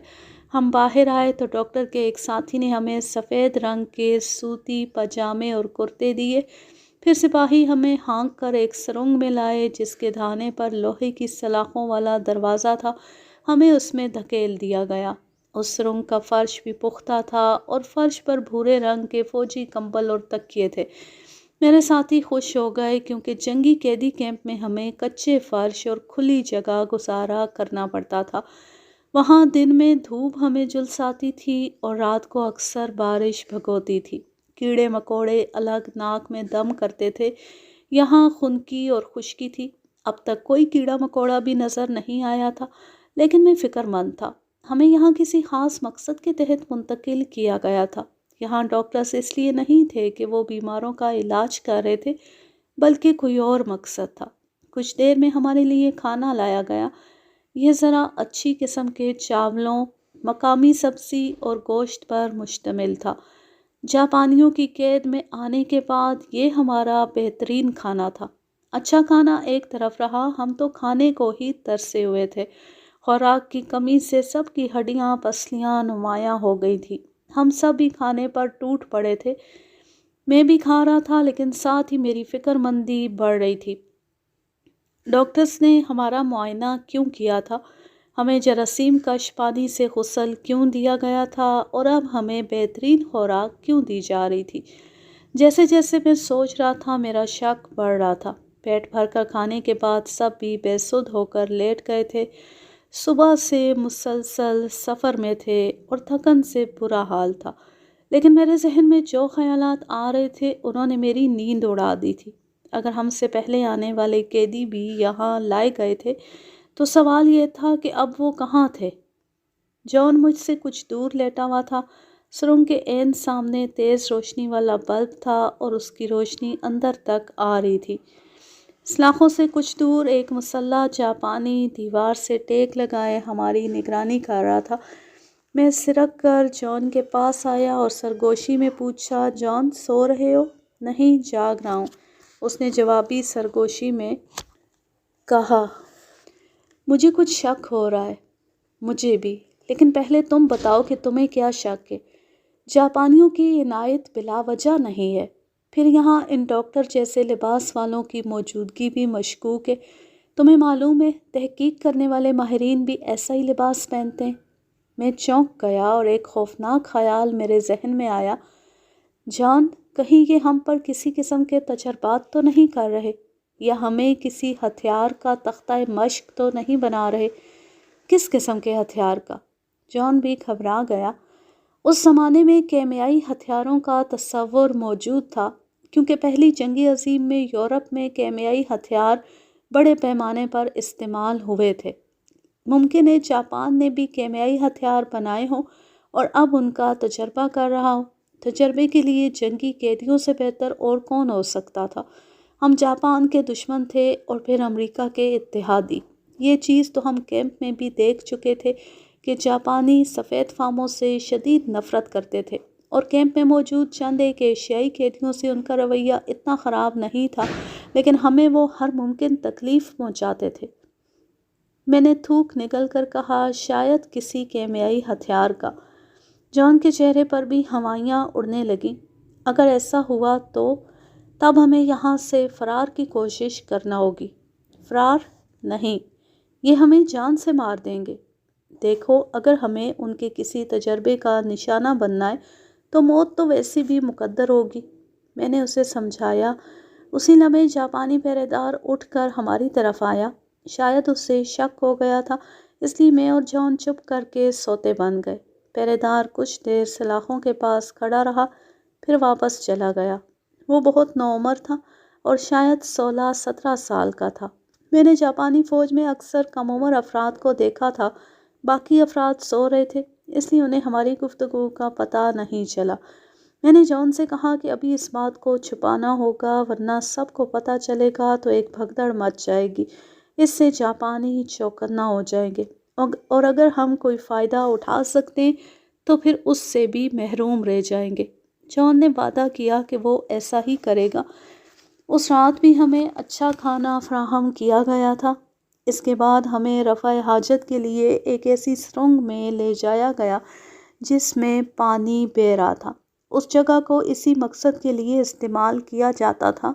ہم باہر آئے تو ڈاکٹر کے ایک ساتھی نے ہمیں سفید رنگ کے سوتی پاجامے اور کرتے دیے۔ پھر سپاہی ہمیں ہانک کر ایک سرنگ میں لائے جس کے دھانے پر لوہے کی سلاخوں والا دروازہ تھا۔ ہمیں اس میں دھکیل دیا گیا۔ اس سرنگ کا فرش بھی پختہ تھا اور فرش پر بھورے رنگ کے فوجی کمبل اور تکیے تھے۔ میرے ساتھی خوش ہو گئے کیونکہ جنگی قیدی کیمپ میں ہمیں کچے فرش اور کھلی جگہ گزارا کرنا پڑتا تھا۔ وہاں دن میں دھوپ ہمیں جھلساتی تھی اور رات کو اکثر بارش بھگوتی تھی۔ کیڑے مکوڑے الگ ناک میں دم کرتے تھے۔ یہاں خنکی اور خشکی تھی۔ اب تک کوئی کیڑا مکوڑا بھی نظر نہیں آیا تھا، لیکن میں فکر مند تھا۔ ہمیں یہاں کسی خاص مقصد کے تحت منتقل کیا گیا تھا۔ یہاں ڈاکٹرز اس لیے نہیں تھے کہ وہ بیماروں کا علاج کر رہے تھے، بلکہ کوئی اور مقصد تھا۔ کچھ دیر میں ہمارے لیے کھانا لایا گیا۔ یہ ذرا اچھی قسم کے چاولوں، مقامی سبزی اور گوشت پر مشتمل تھا۔ جاپانیوں کی قید میں آنے کے بعد یہ ہمارا بہترین کھانا تھا۔ اچھا کھانا ایک طرف رہا، ہم تو کھانے کو ہی ترسے ہوئے تھے۔ خوراک کی کمی سے سب کی ہڈیاں پسلیاں نمایاں ہو گئی تھی۔ ہم سب بھی کھانے پر ٹوٹ پڑے تھے۔ میں بھی کھا رہا تھا، لیکن ساتھ ہی میری فکر مندی بڑھ رہی تھی۔ ڈاکٹرز نے ہمارا معائنہ کیوں کیا تھا؟ ہمیں جراثیم کش پانی سے غسل کیوں دیا گیا تھا؟ اور اب ہمیں بہترین خوراک کیوں دی جا رہی تھی؟ جیسے جیسے میں سوچ رہا تھا میرا شک بڑھ رہا تھا۔ پیٹ بھر کر کھانے کے بعد سب بھی بے سدھ ہو کر لیٹ گئے تھے۔ صبح سے مسلسل سفر میں تھے اور تھکن سے برا حال تھا، لیکن میرے ذہن میں جو خیالات آ رہے تھے انہوں نے میری نیند اڑا دی تھی۔ اگر ہم سے پہلے آنے والے قیدی بھی یہاں لائے گئے تھے تو سوال یہ تھا کہ اب وہ کہاں تھے؟ جان مجھ سے کچھ دور لیٹا ہوا تھا۔ سرنگ کے عین سامنے تیز روشنی والا بلب تھا اور اس کی روشنی اندر تک آ رہی تھی۔ سلاخوں سے کچھ دور ایک مسلح جاپانی دیوار سے ٹیک لگائے ہماری نگرانی کر رہا تھا۔ میں سرک کر جان کے پاس آیا اور سرگوشی میں پوچھا، جان سو رہے ہو؟ نہیں، جاگ رہا ہوں، اس نے جوابی سرگوشی میں کہا۔ مجھے کچھ شک ہو رہا ہے۔ مجھے بھی، لیکن پہلے تم بتاؤ کہ تمہیں کیا شک ہے؟ جاپانیوں کی عنایت بلا وجہ نہیں ہے۔ پھر یہاں ان ڈاکٹر جیسے لباس والوں کی موجودگی بھی مشکوک ہے۔ تمہیں معلوم ہے تحقیق کرنے والے ماہرین بھی ایسا ہی لباس پہنتے ہیں؟ میں چونک گیا اور ایک خوفناک خیال میرے ذہن میں آیا، جان کہیں یہ ہم پر کسی قسم کے تجربات تو نہیں کر رہے، یا ہمیں کسی ہتھیار کا تختہ مشق تو نہیں بنا رہے؟ کس قسم کے ہتھیار کا؟ جان بھی گھبرا گیا۔ اس زمانے میں کیمیائی ہتھیاروں کا تصور موجود تھا، کیونکہ پہلی جنگ عظیم میں یورپ میں کیمیائی ہتھیار بڑے پیمانے پر استعمال ہوئے تھے۔ ممکن ہے جاپان نے بھی کیمیائی ہتھیار بنائے ہوں اور اب ان کا تجربہ کر رہا ہو۔ تجربے کے لیے جنگی قیدیوں سے بہتر اور کون ہو سکتا تھا؟ ہم جاپان کے دشمن تھے اور پھر امریکہ کے اتحادی۔ یہ چیز تو ہم کیمپ میں بھی دیکھ چکے تھے کہ جاپانی سفید فاموں سے شدید نفرت کرتے تھے، اور کیمپ میں موجود چند ایک ایشیائی قیدیوں سے ان کا رویہ اتنا خراب نہیں تھا، لیکن ہمیں وہ ہر ممکن تکلیف پہنچاتے تھے۔ میں نے تھوک نکل کر کہا، شاید کسی کیمیائی ہتھیار کا۔ جان کے چہرے پر بھی ہوائیاں اڑنے لگیں۔ اگر ایسا ہوا تو تب ہمیں یہاں سے فرار کی کوشش کرنا ہوگی۔ فرار نہیں، یہ ہمیں جان سے مار دیں گے۔ دیکھو، اگر ہمیں ان کے کسی تجربے کا نشانہ بننا ہے تو موت تو ویسی بھی مقدر ہوگی، میں نے اسے سمجھایا۔ اسی لمحے جاپانی پہرے دار اٹھ کر ہماری طرف آیا۔ شاید اسے شک ہو گیا تھا، اس لیے میں اور جان چپ کر کے سوتے بن گئے۔ پہرے دار کچھ دیر سلاخوں کے پاس کھڑا رہا، پھر واپس چلا گیا۔ وہ بہت نوعمر تھا اور شاید 16-17 سال کا تھا۔ میں نے جاپانی فوج میں اکثر کم عمر افراد کو دیکھا تھا، باقی افراد سو رہے تھے، اس لیے انہیں ہماری گفتگو کا پتہ نہیں چلا۔ میں نے جان سے کہا کہ ابھی اس بات کو چھپانا ہوگا، ورنہ سب کو پتہ چلے گا تو ایک بھگدڑ مچ جائے گی، اس سے جاپانی چوکنا ہو جائیں گے، اور اگر ہم کوئی فائدہ اٹھا سکتے ہیں تو پھر اس سے بھی محروم رہ جائیں گے۔ جان نے وعدہ کیا کہ وہ ایسا ہی کرے گا۔ اس رات بھی ہمیں اچھا کھانا فراہم کیا گیا تھا۔ اس کے بعد ہمیں رفع حاجت کے لیے ایک ایسی سرنگ میں لے جایا گیا جس میں پانی بہہ رہا تھا۔ اس جگہ کو اسی مقصد کے لیے استعمال کیا جاتا تھا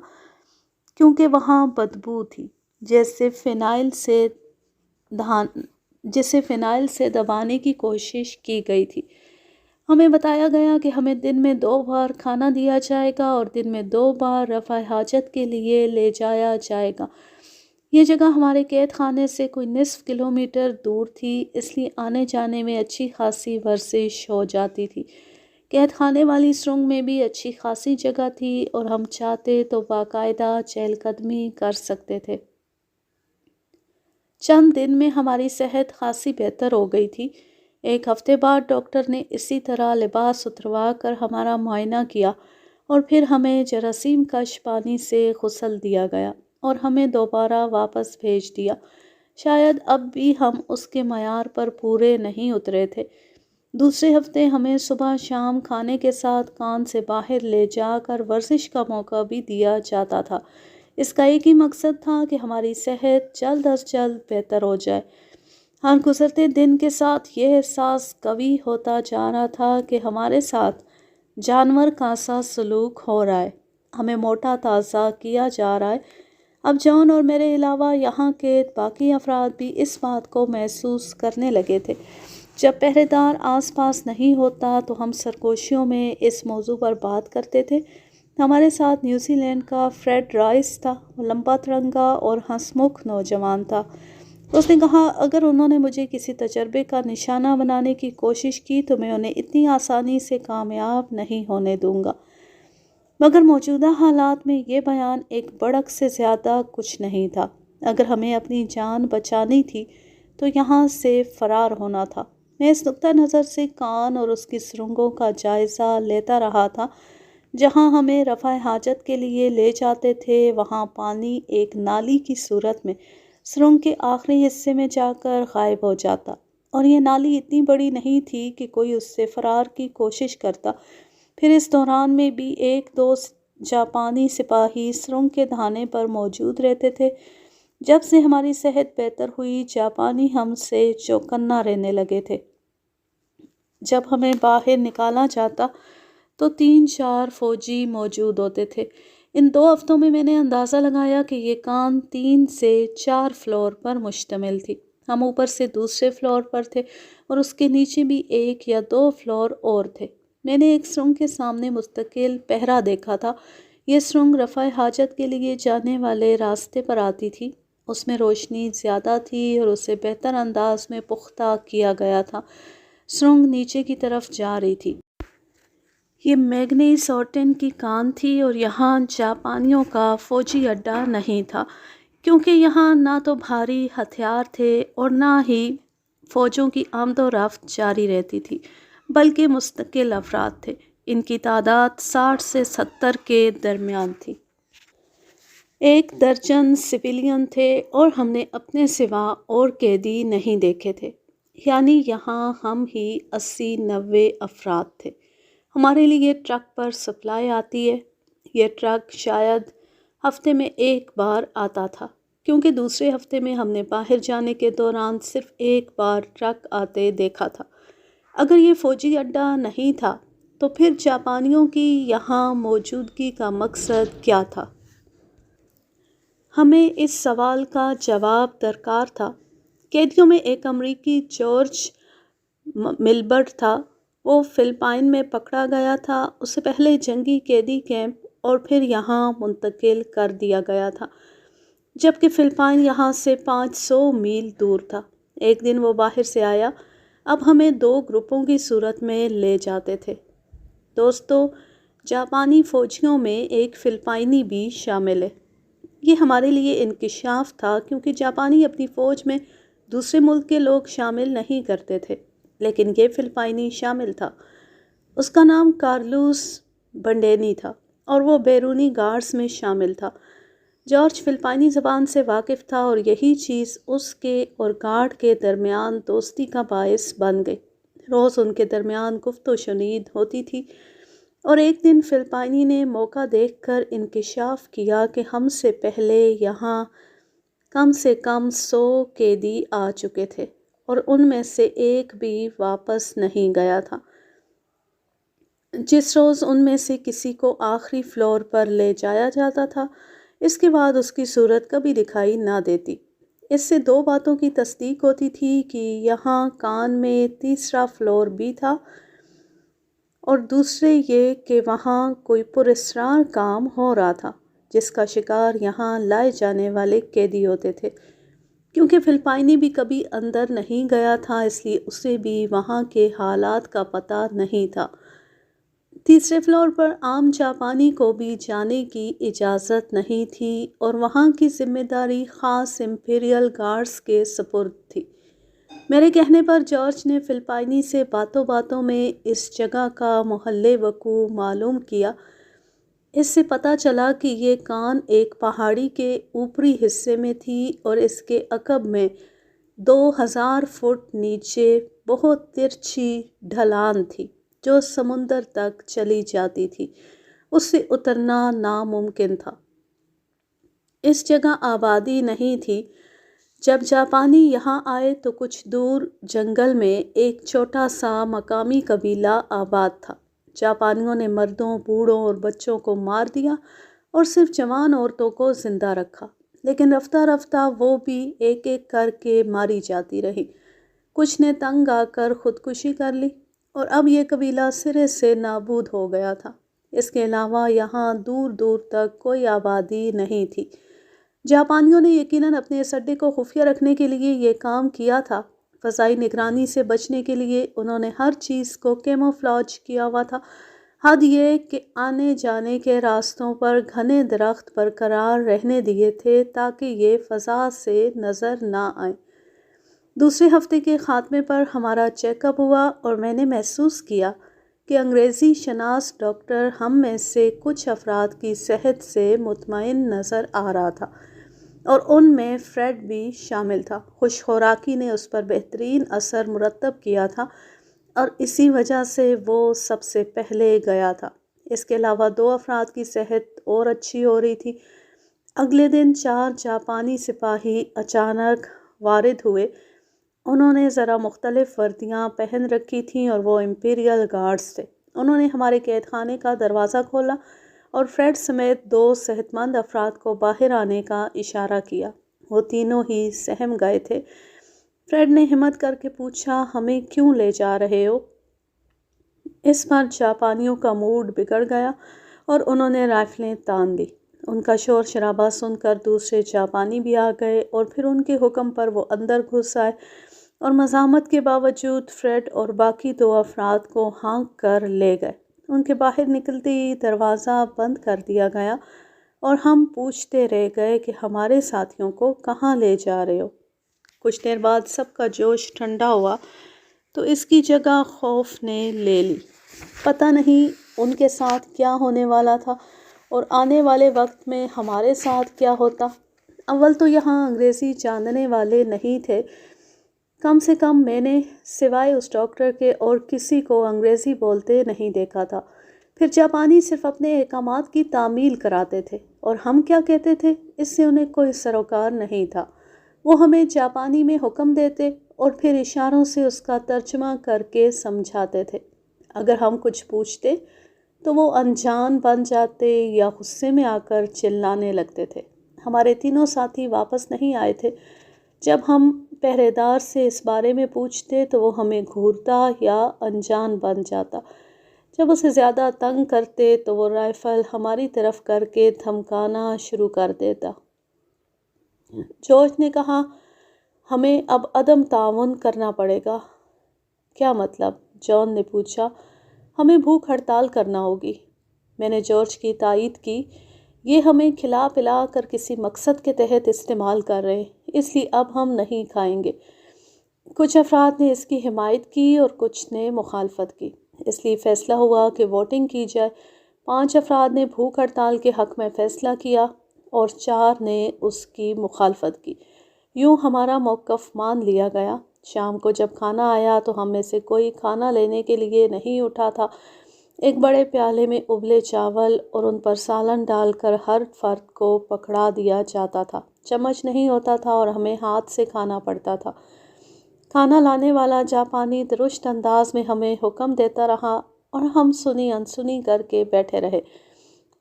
کیونکہ وہاں بدبو تھی، جسے فینائل سے دبانے کی کوشش کی گئی تھی۔ ہمیں بتایا گیا کہ ہمیں دن میں 2 بار کھانا دیا جائے گا اور دن میں 2 بار رفع حاجت کے لیے لے جایا جائے گا۔ یہ جگہ ہمارے قید خانے سے کوئی نصف کلومیٹر دور تھی، اس لیے آنے جانے میں اچھی خاصی ورزش ہو جاتی تھی۔ قید خانے والی سرنگ میں بھی اچھی خاصی جگہ تھی اور ہم چاہتے تو باقاعدہ چہل قدمی کر سکتے تھے۔ چند دن میں ہماری صحت خاصی بہتر ہو گئی تھی۔ ایک ہفتے بعد ڈاکٹر نے اسی طرح لباس اتروا کر ہمارا معائنہ کیا اور پھر ہمیں جراثیم کش پانی سے غسل دیا گیا اور ہمیں دوبارہ واپس بھیج دیا۔ شاید اب بھی ہم اس کے معیار پر پورے نہیں اترے تھے۔ دوسرے ہفتے ہمیں صبح شام کھانے کے ساتھ کان سے باہر لے جا کر ورزش کا موقع بھی دیا جاتا تھا۔ اس کا ایک ہی مقصد تھا کہ ہماری صحت جلد از جلد بہتر ہو جائے۔ ہر گزرتے دن کے ساتھ یہ احساس قوی ہوتا جا رہا تھا کہ ہمارے ساتھ جانور کا سا سلوک ہو رہا ہے، ہمیں موٹا تازہ کیا جا رہا ہے۔ اب جان اور میرے علاوہ یہاں کے باقی افراد بھی اس بات کو محسوس کرنے لگے تھے۔ جب پہرے دار آس پاس نہیں ہوتا تو ہم سرگوشیوں میں اس موضوع پر بات کرتے تھے۔ ہمارے ساتھ نیوزی لینڈ کا فریڈ رائس تھا، وہ لمبا ترنگا اور ہنسمکھ نوجوان تھا۔ اس نے کہا، اگر انہوں نے مجھے کسی تجربے کا نشانہ بنانے کی کوشش کی تو میں انہیں اتنی آسانی سے کامیاب نہیں ہونے دوں گا۔ مگر موجودہ حالات میں یہ بیان ایک بڑک سے زیادہ کچھ نہیں تھا۔ اگر ہمیں اپنی جان بچانی تھی تو یہاں سے فرار ہونا تھا۔ میں اس نقطہ نظر سے کان اور اس کی سرنگوں کا جائزہ لیتا رہا تھا۔ جہاں ہمیں رفع حاجت کے لیے لے جاتے تھے وہاں پانی ایک نالی کی صورت میں سرنگ کے آخری حصے میں جا کر غائب ہو جاتا، اور یہ نالی اتنی بڑی نہیں تھی کہ کوئی اس سے فرار کی کوشش کرتا۔ پھر اس دوران میں بھی 1-2 جاپانی سپاہی سرنگ کے دہانے پر موجود رہتے تھے۔ جب سے ہماری صحت بہتر ہوئی جاپانی ہم سے چوکنا رہنے لگے تھے۔ جب ہمیں باہر نکالا جاتا تو 3-4 فوجی موجود ہوتے تھے۔ ان 2 ہفتوں میں نے اندازہ لگایا کہ یہ کان 3 سے 4 فلور پر مشتمل تھی۔ ہم اوپر سے دوسرے فلور پر تھے اور اس کے نیچے بھی 1 یا 2 فلور اور تھے۔ میں نے ایک سرنگ کے سامنے مستقل پہرا دیکھا تھا۔ یہ سرنگ رفع حاجت کے لیے جانے والے راستے پر آتی تھی۔ اس میں روشنی زیادہ تھی اور اسے بہتر انداز میں پختہ کیا گیا تھا۔ سرنگ نیچے کی طرف جا رہی تھی۔ یہ میگنی سورٹن کی کان تھی اور یہاں جاپانیوں کا فوجی اڈہ نہیں تھا، کیونکہ یہاں نہ تو بھاری ہتھیار تھے اور نہ ہی فوجوں کی آمد و رفت جاری رہتی تھی، بلکہ مستقل افراد تھے۔ ان کی تعداد 60 سے 70 کے درمیان تھی۔ 1 درجن سویلین تھے اور ہم نے اپنے سوا اور قیدی نہیں دیکھے تھے، یعنی یہاں ہم ہی 80-90 افراد تھے۔ ہمارے لیے ٹرک پر سپلائی آتی ہے۔ یہ ٹرک شاید ہفتے میں 1 بار آتا تھا، کیونکہ دوسرے ہفتے میں ہم نے باہر جانے کے دوران صرف 1 بار ٹرک آتے دیکھا تھا۔ اگر یہ فوجی اڈہ نہیں تھا تو پھر جاپانیوں کی یہاں موجودگی کا مقصد کیا تھا؟ ہمیں اس سوال کا جواب درکار تھا۔ قیدیوں میں ایک امریکی جارج ملبرٹ تھا۔ وہ فلپائن میں پکڑا گیا تھا۔ اسے پہلے جنگی قیدی کیمپ اور پھر یہاں منتقل کر دیا گیا تھا، جبکہ فلپائن یہاں سے 500 میل دور تھا۔ ایک دن وہ باہر سے آیا۔ اب ہمیں 2 گروپوں کی صورت میں لے جاتے تھے۔ دوستو، جاپانی فوجیوں میں ایک فلپائنی بھی شامل ہے۔ یہ ہمارے لیے انکشاف تھا، کیونکہ جاپانی اپنی فوج میں دوسرے ملک کے لوگ شامل نہیں کرتے تھے، لیکن یہ فلپائنی شامل تھا۔ اس کا نام کارلوس بنڈینی تھا اور وہ بیرونی گارڈز میں شامل تھا۔ جارج فلپائنی زبان سے واقف تھا اور یہی چیز اس کے اور گارڈ کے درمیان دوستی کا باعث بن گئی۔ روز ان کے درمیان گفت و شنید ہوتی تھی، اور ایک دن فلپائنی نے موقع دیکھ کر انکشاف کیا کہ ہم سے پہلے یہاں کم سے کم 100 قیدی آ چکے تھے اور ان میں سے ایک بھی واپس نہیں گیا تھا۔ جس روز ان میں سے کسی کو آخری فلور پر لے جایا جاتا تھا، اس کے بعد اس کی صورت کبھی دکھائی نہ دیتی۔ اس سے 2 باتوں کی تصدیق ہوتی تھی کہ یہاں کان میں تیسرا فلور بھی تھا، اور دوسرے یہ کہ وہاں کوئی پراسرار کام ہو رہا تھا جس کا شکار یہاں لائے جانے والے قیدی ہوتے تھے۔ کیونکہ فلپائنی بھی کبھی اندر نہیں گیا تھا، اس لیے اسے بھی وہاں کے حالات کا پتہ نہیں تھا۔ تیسرے فلور پر عام جاپانی کو بھی جانے کی اجازت نہیں تھی اور وہاں کی ذمہ داری خاص امپیریل گارڈز کے سپرد تھی۔ میرے کہنے پر جارج نے فلپائنی سے باتوں باتوں میں اس جگہ کا محل وقوع معلوم کیا۔ اس سے پتہ چلا کہ یہ کان ایک پہاڑی کے اوپری حصے میں تھی اور اس کے عقب میں 2000 فٹ نیچے بہت ترچھی ڈھلان تھی جو سمندر تک چلی جاتی تھی۔ اس سے اترنا ناممکن تھا۔ اس جگہ آبادی نہیں تھی۔ جب جاپانی یہاں آئے تو کچھ دور جنگل میں ایک چھوٹا سا مقامی قبیلہ آباد تھا۔ جاپانیوں نے مردوں، بوڑھوں اور بچوں کو مار دیا اور صرف جوان عورتوں کو زندہ رکھا، لیکن رفتہ رفتہ وہ بھی ایک ایک کر کے ماری جاتی رہی۔ کچھ نے تنگ آ کر خودکشی کر لی اور اب یہ قبیلہ سرے سے نابود ہو گیا تھا۔ اس کے علاوہ یہاں دور دور تک کوئی آبادی نہیں تھی۔ جاپانیوں نے یقیناً اپنے اس اڈے کو خفیہ رکھنے کے لیے یہ کام کیا تھا۔ فضائی نگرانی سے بچنے کے لیے انہوں نے ہر چیز کو کیموفلاج کیا ہوا تھا۔ حد یہ کہ آنے جانے کے راستوں پر گھنے درخت برقرار رہنے دیے تھے تاکہ یہ فضا سے نظر نہ آئیں۔ دوسرے ہفتے کے خاتمے پر ہمارا چیک اپ ہوا اور میں نے محسوس کیا کہ انگریزی شناس ڈاکٹر ہم میں سے کچھ افراد کی صحت سے مطمئن نظر آ رہا تھا، اور ان میں فریڈ بھی شامل تھا۔ خوش خوراکی نے اس پر بہترین اثر مرتب کیا تھا اور اسی وجہ سے وہ سب سے پہلے گیا تھا۔ اس کے علاوہ 2 افراد کی صحت اور اچھی ہو رہی تھی۔ اگلے دن 4 جاپانی سپاہی اچانک وارد ہوئے۔ انہوں نے ذرا مختلف وردیاں پہن رکھی تھیں اور وہ امپیریل گارڈز تھے۔ انہوں نے ہمارے قید خانے کا دروازہ کھولا اور فریڈ سمیت 2 صحت مند افراد کو باہر آنے کا اشارہ کیا۔ وہ تینوں ہی سہم گئے تھے۔ فریڈ نے ہمت کر کے پوچھا، ہمیں کیوں لے جا رہے ہو؟ اس پر جاپانیوں کا موڈ بگڑ گیا اور انہوں نے رائفلیں تان لی۔ ان کا شور شرابہ سن کر دوسرے جاپانی بھی آ گئے اور پھر ان کے حکم پر وہ اندر گھس آئے اور مزاحمت کے باوجود فریڈ اور باقی 2 افراد کو ہانک کر لے گئے۔ ان کے باہر نکلتے ہی دروازہ بند کر دیا گیا اور ہم پوچھتے رہ گئے کہ ہمارے ساتھیوں کو کہاں لے جا رہے ہو؟ کچھ دیر بعد سب کا جوش ٹھنڈا ہوا تو اس کی جگہ خوف نے لے لی۔ پتہ نہیں ان کے ساتھ کیا ہونے والا تھا اور آنے والے وقت میں ہمارے ساتھ کیا ہوتا۔ اول تو یہاں انگریزی جاننے والے نہیں تھے، کم سے کم میں نے سوائے اس ڈاکٹر کے اور کسی کو انگریزی بولتے نہیں دیکھا تھا۔ پھر جاپانی صرف اپنے احکامات کی تعمیل کراتے تھے اور ہم کیا کہتے تھے اس سے انہیں کوئی سروکار نہیں تھا۔ وہ ہمیں جاپانی میں حکم دیتے اور پھر اشاروں سے اس کا ترجمہ کر کے سمجھاتے تھے۔ اگر ہم کچھ پوچھتے تو وہ انجان بن جاتے یا غصے میں آ کر چلانے لگتے تھے۔ ہمارے تینوں ساتھی واپس نہیں آئے تھے۔ جب ہم پہرے دار سے اس بارے میں پوچھتے تو وہ ہمیں گھورتا یا انجان بن جاتا۔ جب اسے زیادہ تنگ کرتے تو وہ رائفل ہماری طرف کر کے دھمکانا شروع کر دیتا۔ جارج نے کہا، ہمیں اب عدم تعاون کرنا پڑے گا۔ کیا مطلب؟ جان نے پوچھا۔ ہمیں بھوک ہڑتال کرنا ہوگی۔ میں نے جارج کی تائید کی۔ یہ ہمیں کھلا پلا کر کسی مقصد کے تحت استعمال کر رہے ہیں، اس لیے اب ہم نہیں کھائیں گے۔ کچھ افراد نے اس کی حمایت کی اور کچھ نے مخالفت کی، اس لیے فیصلہ ہوا کہ ووٹنگ کی جائے۔ 5 افراد نے بھوک ہڑتال کے حق میں فیصلہ کیا اور 4 نے اس کی مخالفت کی۔ یوں ہمارا موقف مان لیا گیا۔ شام کو جب کھانا آیا تو ہم میں سے کوئی کھانا لینے کے لیے نہیں اٹھا تھا۔ ایک بڑے پیالے میں ابلے چاول اور ان پر سالن ڈال کر ہر فرد کو پکڑا دیا جاتا تھا۔ چمچ نہیں ہوتا تھا اور ہمیں ہاتھ سے کھانا پڑتا تھا۔ کھانا لانے والا جاپانی درست انداز میں ہمیں حکم دیتا رہا اور ہم سنی انسنی کر کے بیٹھے رہے۔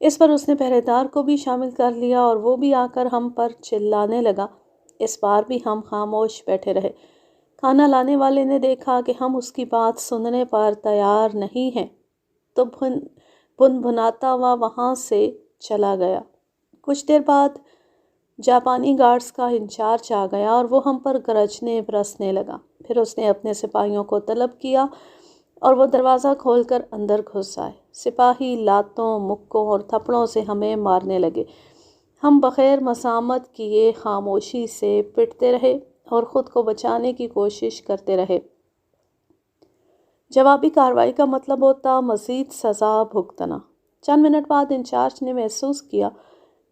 اس پر اس نے پہرے دار کو بھی شامل کر لیا اور وہ بھی آ کر ہم پر چلانے لگا۔ اس بار بھی ہم خاموش بیٹھے رہے۔ کھانا لانے والے نے دیکھا کہ ہم اس کی بات سننے پر تیار نہیں ہیں تو بھنبھناتا ہوا وہاں سے چلا گیا۔ کچھ دیر بعد جاپانی گارڈز کا انچارج آ گیا اور وہ ہم پر گرجنے برسنے لگا۔ پھر اس نے اپنے سپاہیوں کو طلب کیا اور وہ دروازہ کھول کر اندر گھس آئے۔ سپاہی لاتوں، مکوں اور تھپڑوں سے ہمیں مارنے لگے۔ ہم بغیر مزاحمت کیے خاموشی سے پٹتے رہے اور خود کو بچانے کی کوشش کرتے رہے۔ جوابی کارروائی کا مطلب ہوتا مزید سزا بھگتنا۔ چند منٹ بعد انچارج نے محسوس کیا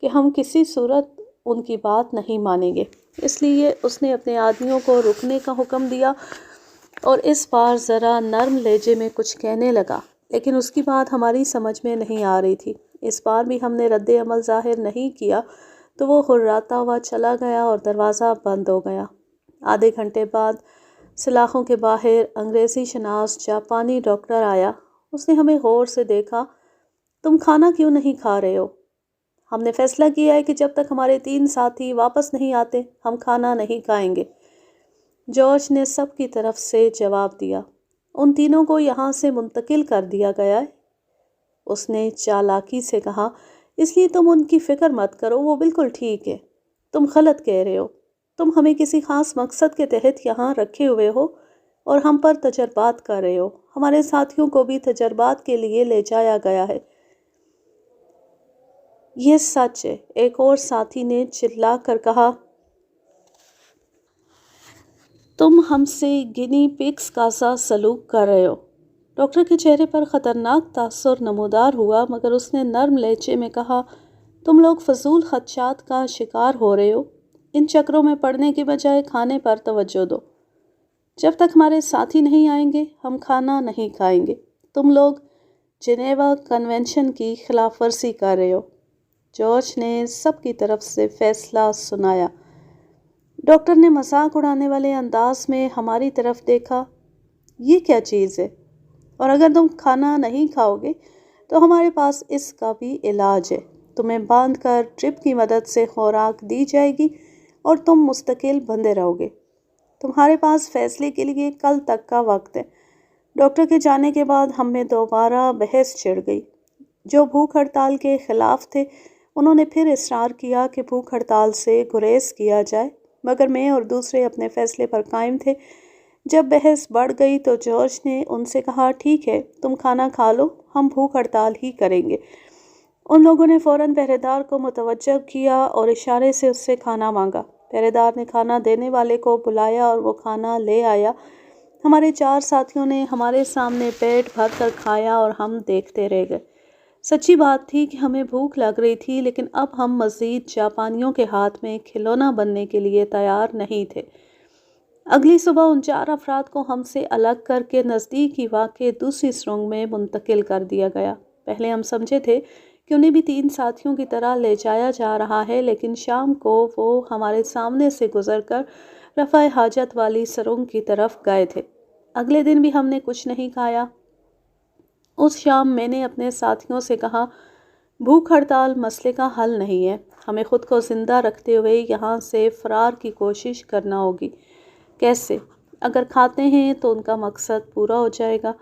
کہ ہم کسی صورت ان کی بات نہیں مانیں گے، اس لیے اس نے اپنے آدمیوں کو رکنے کا حکم دیا اور اس بار ذرا نرم لہجے میں کچھ کہنے لگا، لیکن اس کی بات ہماری سمجھ میں نہیں آ رہی تھی۔ اس بار بھی ہم نے رد عمل ظاہر نہیں کیا تو وہ ہراتا ہوا چلا گیا اور دروازہ بند ہو گیا۔ آدھے گھنٹے بعد سلاخوں کے باہر انگریزی شناس جاپانی ڈاکٹر آیا۔ اس نے ہمیں غور سے دیکھا۔ تم کھانا کیوں نہیں کھا رہے ہو؟ ہم نے فیصلہ کیا ہے کہ جب تک ہمارے 3 ساتھی واپس نہیں آتے ہم کھانا نہیں کھائیں گے۔ جارج نے سب کی طرف سے جواب دیا۔ ان تینوں کو یہاں سے منتقل کر دیا گیا ہے، اس نے چالاکی سے کہا، اس لیے تم ان کی فکر مت کرو، وہ بالکل ٹھیک ہے۔ تم غلط کہہ رہے ہو۔ تم ہمیں کسی خاص مقصد کے تحت یہاں رکھے ہوئے ہو اور ہم پر تجربات کر رہے ہو۔ ہمارے ساتھیوں کو بھی تجربات کے لیے لے جایا گیا ہے۔ یہ سچ ہے، ایک اور ساتھی نے چلا کر کہا۔ تم ہم سے گنی پگز کا سا سلوک کر رہے ہو۔ ڈاکٹر کے چہرے پر خطرناک تاثر نمودار ہوا، مگر اس نے نرم لہجے میں کہا، تم لوگ فضول خدشات کا شکار ہو رہے ہو۔ ان چکروں میں پڑنے کے بجائے کھانے پر توجہ دو۔ جب تک ہمارے ساتھی نہیں آئیں گے ہم کھانا نہیں کھائیں گے۔ تم لوگ جنیوا کنونشن کی خلاف ورزی کر رہے ہو۔ جارج نے سب کی طرف سے فیصلہ سنایا۔ ڈاکٹر نے مذاق اڑانے والے انداز میں ہماری طرف دیکھا۔ یہ کیا چیز ہے؟ اور اگر تم کھانا نہیں کھاؤ گے تو ہمارے پاس اس کا بھی علاج ہے۔ تمہیں باندھ کر ڈرپ کی مدد سے خوراک دی جائے گی اور تم مستقل بندے رہو گے۔ تمہارے پاس فیصلے کے لیے کل تک کا وقت ہے۔ ڈاکٹر کے جانے کے بعد ہم میں دوبارہ بحث چھڑ گئی۔ جو بھوک ہڑتال کے خلاف تھے انہوں نے پھر اصرار کیا کہ بھوک ہڑتال سے گریز کیا جائے، مگر میں اور دوسرے اپنے فیصلے پر قائم تھے۔ جب بحث بڑھ گئی تو جارج نے ان سے کہا، ٹھیک ہے، تم کھانا کھا لو، ہم بھوک ہڑتال ہی کریں گے۔ ان لوگوں نے فوراً پہرے دار کو متوجہ کیا اور اشارے سے اس سے کھانا مانگا۔ پہرے دار نے کھانا دینے والے کو بلایا اور وہ کھانا لے آیا۔ ہمارے 4 ساتھیوں نے ہمارے سامنے پیٹ بھر کر کھایا اور ہم دیکھتے رہ گئے۔ سچی بات تھی کہ ہمیں بھوک لگ رہی تھی، لیکن اب ہم مزید جاپانیوں کے ہاتھ میں کھلونا بننے کے لیے تیار نہیں تھے۔ اگلی صبح ان 4 افراد کو ہم سے الگ کر کے نزدیک ہی واقع دوسری سرنگ میں منتقل کر دیا گیا۔ پہلے ہم سمجھے تھے کہ انہیں بھی 3 ساتھیوں کی طرح لے جایا جا رہا ہے، لیکن شام کو وہ ہمارے سامنے سے گزر کر رفع حاجت والی سرنگ کی طرف گئے تھے۔ اگلے دن بھی ہم نے کچھ نہیں کھایا۔ اس شام میں نے اپنے ساتھیوں سے کہا، بھوک ہڑتال مسئلے کا حل نہیں ہے، ہمیں خود کو زندہ رکھتے ہوئے یہاں سے فرار کی کوشش کرنا ہوگی۔ کیسے؟ اگر کھاتے ہیں تو ان کا مقصد پورا ہو جائے گا۔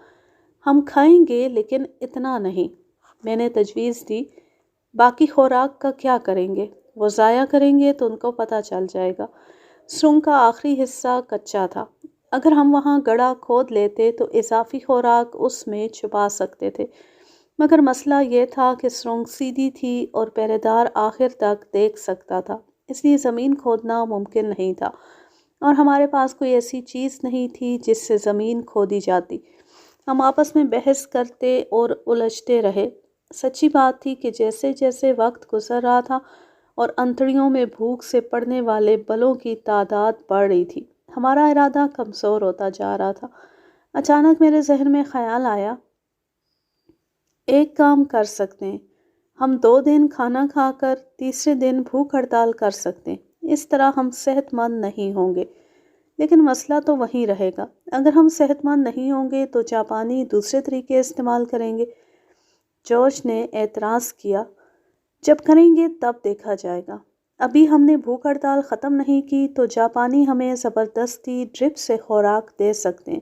ہم کھائیں گے لیکن اتنا نہیں، میں نے تجویز دی۔ باقی خوراک کا کیا کریں گے؟ وہ ضائع کریں گے تو ان کو پتہ چل جائے گا۔ سرنگ کا آخری حصہ کچا تھا، اگر ہم وہاں گڑھا کھود لیتے تو اضافی خوراک اس میں چھپا سکتے تھے، مگر مسئلہ یہ تھا کہ سرنگ سیدھی تھی اور پہرے دار آخر تک دیکھ سکتا تھا، اس لیے زمین کھودنا ممکن نہیں تھا، اور ہمارے پاس کوئی ایسی چیز نہیں تھی جس سے زمین کھودی جاتی۔ ہم آپس میں بحث کرتے اور الجھتے رہے۔ سچی بات تھی کہ جیسے جیسے وقت گزر رہا تھا اور انتڑیوں میں بھوک سے پڑنے والے بلوں کی تعداد بڑھ رہی تھی، ہمارا ارادہ کمزور ہوتا جا رہا تھا۔ اچانک میرے ذہن میں خیال آیا، ایک کام کر سکتے ہیں، ہم 2 دن کھانا کھا کر تیسرے دن بھوک ہڑتال کر سکتے ہیں، اس طرح ہم صحت مند نہیں ہوں گے۔ لیکن مسئلہ تو وہیں رہے گا، اگر ہم صحت مند نہیں ہوں گے تو جاپانی دوسرے طریقے استعمال کریں گے۔ جارج نے اعتراض کیا، جب کریں گے تب دیکھا جائے گا، ابھی ہم نے بھوک ہڑتال ختم نہیں کی تو جاپانی ہمیں زبردستی ڈرپ سے خوراک دے سکتے ہیں۔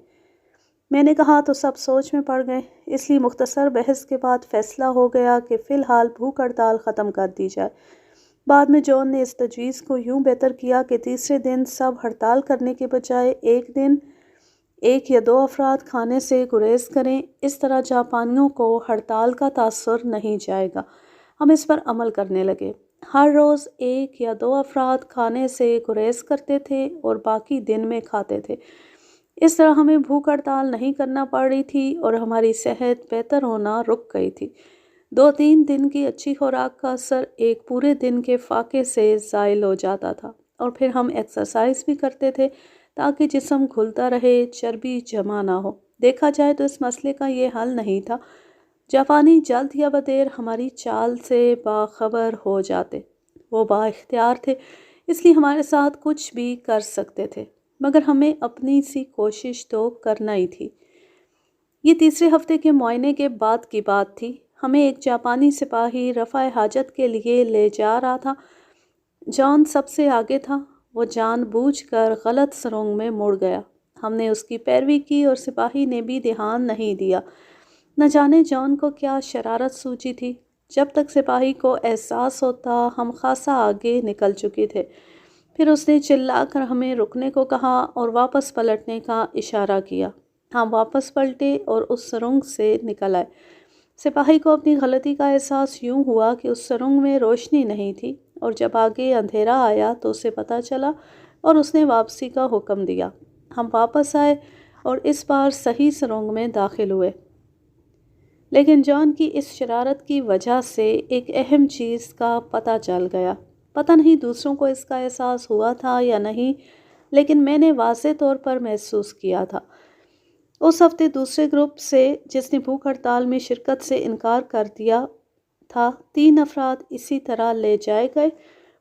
میں نے کہا تو سب سوچ میں پڑ گئے، اس لیے مختصر بحث کے بعد فیصلہ ہو گیا کہ فی الحال بھوک ہڑتال ختم کر دی جائے۔ بعد میں جان نے اس تجویز کو یوں بہتر کیا کہ تیسرے دن سب ہڑتال کرنے کے بجائے ایک دن 1 یا 2 افراد کھانے سے گریز کریں، اس طرح جاپانیوں کو ہڑتال کا تاثر نہیں جائے گا۔ ہم اس پر عمل کرنے لگے۔ ہر روز 1 یا 2 افراد کھانے سے گریز کرتے تھے اور باقی دن میں کھاتے تھے۔ اس طرح ہمیں بھوک ہڑتال نہیں کرنا پڑ رہی تھی اور ہماری صحت بہتر ہونا رک گئی تھی۔ 2-3 دن کی اچھی خوراک کا اثر ایک پورے دن کے فاقے سے زائل ہو جاتا تھا، اور پھر ہم ایکسرسائز بھی کرتے تھے تاکہ جسم کھلتا رہے، چربی جمع نہ ہو۔ دیکھا جائے تو اس مسئلے کا یہ حل نہیں تھا۔ جاپانی جلد یا بدیر ہماری چال سے باخبر ہو جاتے، وہ با اختیار تھے، اس لیے ہمارے ساتھ کچھ بھی کر سکتے تھے، مگر ہمیں اپنی سی کوشش تو کرنا ہی تھی۔ یہ تیسرے ہفتے کے معائنے کے بعد کی بات تھی۔ ہمیں ایک جاپانی سپاہی رفع حاجت کے لیے لے جا رہا تھا۔ جان سب سے آگے تھا، وہ جان بوجھ کر غلط سرنگ میں مڑ گیا۔ ہم نے اس کی پیروی کی اور سپاہی نے بھی دھیان نہیں دیا۔ نہ جانے جان کو کیا شرارت سوچی تھی، جب تک سپاہی کو احساس ہوتا ہم خاصا آگے نکل چکے تھے۔ پھر اس نے چلا کر ہمیں رکنے کو کہا اور واپس پلٹنے کا اشارہ کیا۔ ہم واپس پلٹے اور اس سرنگ سے نکل آئے۔ سپاہی کو اپنی غلطی کا احساس یوں ہوا کہ اس سرنگ میں روشنی نہیں تھی، اور جب آگے اندھیرا آیا تو اسے پتہ چلا اور اس نے واپسی کا حکم دیا۔ ہم واپس آئے اور اس بار صحیح سرنگ میں داخل ہوئے، لیکن جان کی اس شرارت کی وجہ سے ایک اہم چیز کا پتہ چل گیا۔ پتہ نہیں دوسروں کو اس کا احساس ہوا تھا یا نہیں، لیکن میں نے واضح طور پر محسوس کیا تھا۔ اس ہفتے دوسرے گروپ سے جس نے بھوک ہڑتال میں شرکت سے انکار کر دیا تھا، 3 افراد اسی طرح لے جائے گئے،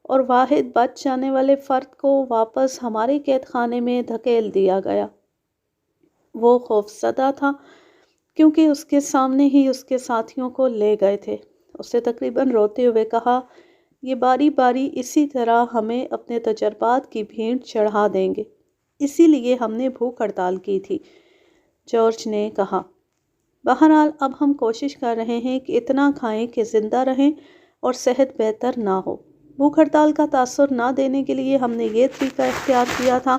اور واحد بچ جانے والے فرد کو واپس ہمارے قید خانے میں دھکیل دیا گیا۔ وہ خوفزدہ تھا کیونکہ اس کے سامنے ہی اس کے ساتھیوں کو لے گئے تھے۔ اس نے تقریباً روتے ہوئے کہا، یہ باری باری اسی طرح ہمیں اپنے تجربات کی بھیڑ چڑھا دیں گے، اسی لیے ہم نے بھوک ہڑتال کی تھی، جارج نے کہا۔ بہرحال اب ہم کوشش کر رہے ہیں کہ اتنا کھائیں کہ زندہ رہیں اور صحت بہتر نہ ہو۔ بھوک ہڑتال کا تاثر نہ دینے کے لیے ہم نے یہ طریقہ اختیار کیا تھا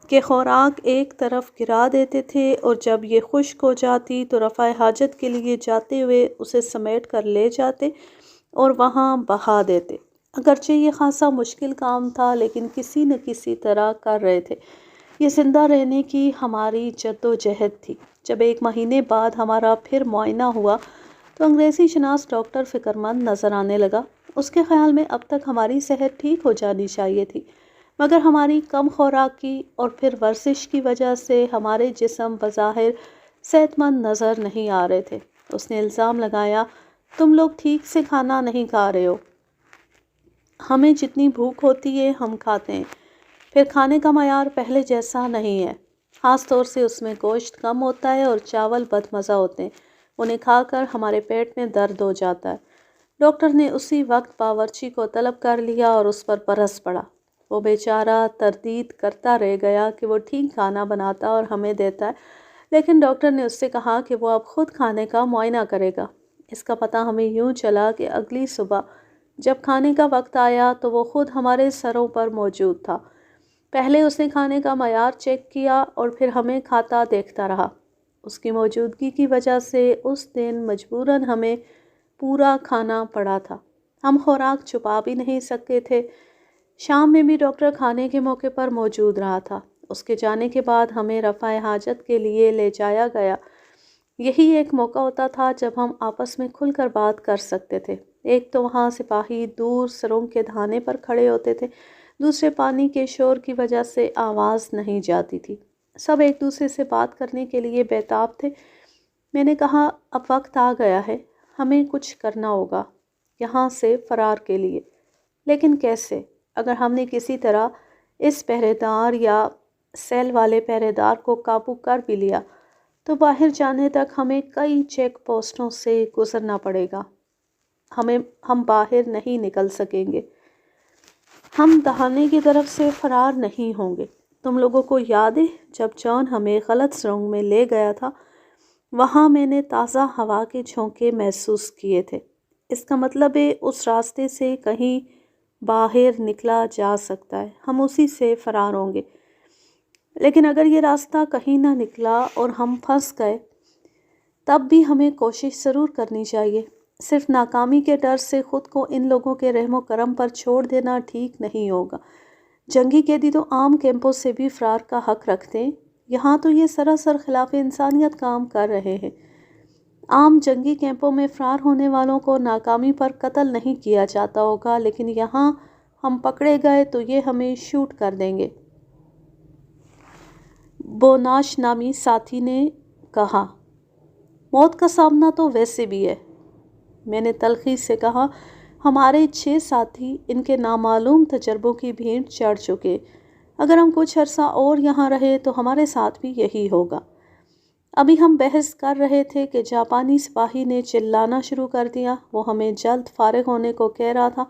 کہ خوراک ایک طرف گرا دیتے تھے اور جب یہ خشک ہو جاتی تو رفع حاجت کے لیے جاتے ہوئے اسے سمیٹ کر لے جاتے اور وہاں بہا دیتے۔ اگرچہ یہ خاصا مشکل کام تھا لیکن کسی نہ کسی طرح کر رہے تھے۔ یہ زندہ رہنے کی ہماری جدوجہد تھی۔ جب 1 مہینے بعد ہمارا پھر معائنہ ہوا تو انگریزی شناس ڈاکٹر فکرمند نظر آنے لگا۔ اس کے خیال میں اب تک ہماری صحت ٹھیک ہو جانی چاہیے تھی، مگر ہماری کم خوراک کی اور پھر ورزش کی وجہ سے ہمارے جسم بظاہر صحت مند نظر نہیں آ رہے تھے۔ اس نے الزام لگایا، تم لوگ ٹھیک سے کھانا نہیں کھا رہے ہو، ہمیں جتنی بھوک ہوتی ہے ہم کھاتے ہیں، پھر کھانے کا معیار پہلے جیسا نہیں ہے، خاص طور سے اس میں گوشت کم ہوتا ہے اور چاول بدمزہ ہوتے ہیں، انہیں کھا کر ہمارے پیٹ میں درد ہو جاتا ہے۔ ڈاکٹر نے اسی وقت باورچی کو طلب کر لیا اور اس پر برس پڑا۔ وہ بیچارہ تردید کرتا رہ گیا کہ وہ ٹھیک کھانا بناتا اور ہمیں دیتا ہے، لیکن ڈاکٹر نے اس سے کہا کہ وہ اب خود کھانے کا معائنہ کرے گا۔ اس کا پتہ ہمیں یوں چلا کہ اگلی صبح جب کھانے کا وقت آیا تو وہ خود ہمارے سروں پر موجود تھا۔ پہلے اس نے کھانے کا معیار چیک کیا اور پھر ہمیں کھاتا دیکھتا رہا۔ اس کی موجودگی کی وجہ سے اس دن مجبوراً ہمیں پورا کھانا پڑا تھا، ہم خوراک چھپا بھی نہیں سکتے تھے۔ شام میں بھی ڈاکٹر کھانے کے موقع پر موجود رہا تھا۔ اس کے جانے کے بعد ہمیں رفع حاجت کے لیے لے جایا گیا۔ یہی ایک موقع ہوتا تھا جب ہم آپس میں کھل کر بات کر سکتے تھے۔ ایک تو وہاں سپاہی دور سروں کے دھانے پر کھڑے ہوتے تھے، دوسرے پانی کے شور کی وجہ سے آواز نہیں جاتی تھی۔ سب ایک دوسرے سے بات کرنے کے لیے بیتاب تھے۔ میں نے کہا، اب وقت آ گیا ہے، ہمیں کچھ کرنا ہوگا یہاں سے فرار کے لیے، لیکن کیسے؟ اگر ہم نے کسی طرح اس پہرے دار یا سیل والے پہرے دار کو قابو کر بھی لیا تو باہر جانے تک ہمیں کئی چیک پوسٹوں سے گزرنا پڑے گا، ہم باہر نہیں نکل سکیں گے، ہم دہانے کی طرف سے فرار نہیں ہوں گے۔ تم لوگوں کو یاد ہے جب جان ہمیں غلط سرنگ میں لے گیا تھا، وہاں میں نے تازہ ہوا کے جھونکے محسوس کیے تھے، اس کا مطلب ہے اس راستے سے کہیں باہر نکلا جا سکتا ہے، ہم اسی سے فرار ہوں گے۔ لیکن اگر یہ راستہ کہیں نہ نکلا اور ہم پھنس گئے تب بھی ہمیں کوشش ضرور کرنی چاہیے۔ صرف ناکامی کے ڈر سے خود کو ان لوگوں کے رحم و کرم پر چھوڑ دینا ٹھیک نہیں ہوگا۔ جنگی قیدی تو عام کیمپوں سے بھی فرار کا حق رکھتے ہیں، یہاں تو یہ سراسر خلاف انسانیت کام کر رہے ہیں۔ عام جنگی کیمپوں میں فرار ہونے والوں کو ناکامی پر قتل نہیں کیا جاتا ہوگا، لیکن یہاں ہم پکڑے گئے تو یہ ہمیں شوٹ کر دیں گے، بوناش نامی ساتھی نے کہا۔ موت کا سامنا تو ویسے بھی ہے، میں نے تلخی سے کہا۔ ہمارے 6 ساتھی ان کے نامعلوم تجربوں کی بھیڑ چڑھ چکے، اگر ہم کچھ عرصہ اور یہاں رہے تو ہمارے ساتھ بھی یہی ہوگا۔ ابھی ہم بحث کر رہے تھے کہ جاپانی سپاہی نے چلانا شروع کر دیا۔ وہ ہمیں جلد فارغ ہونے کو کہہ رہا تھا،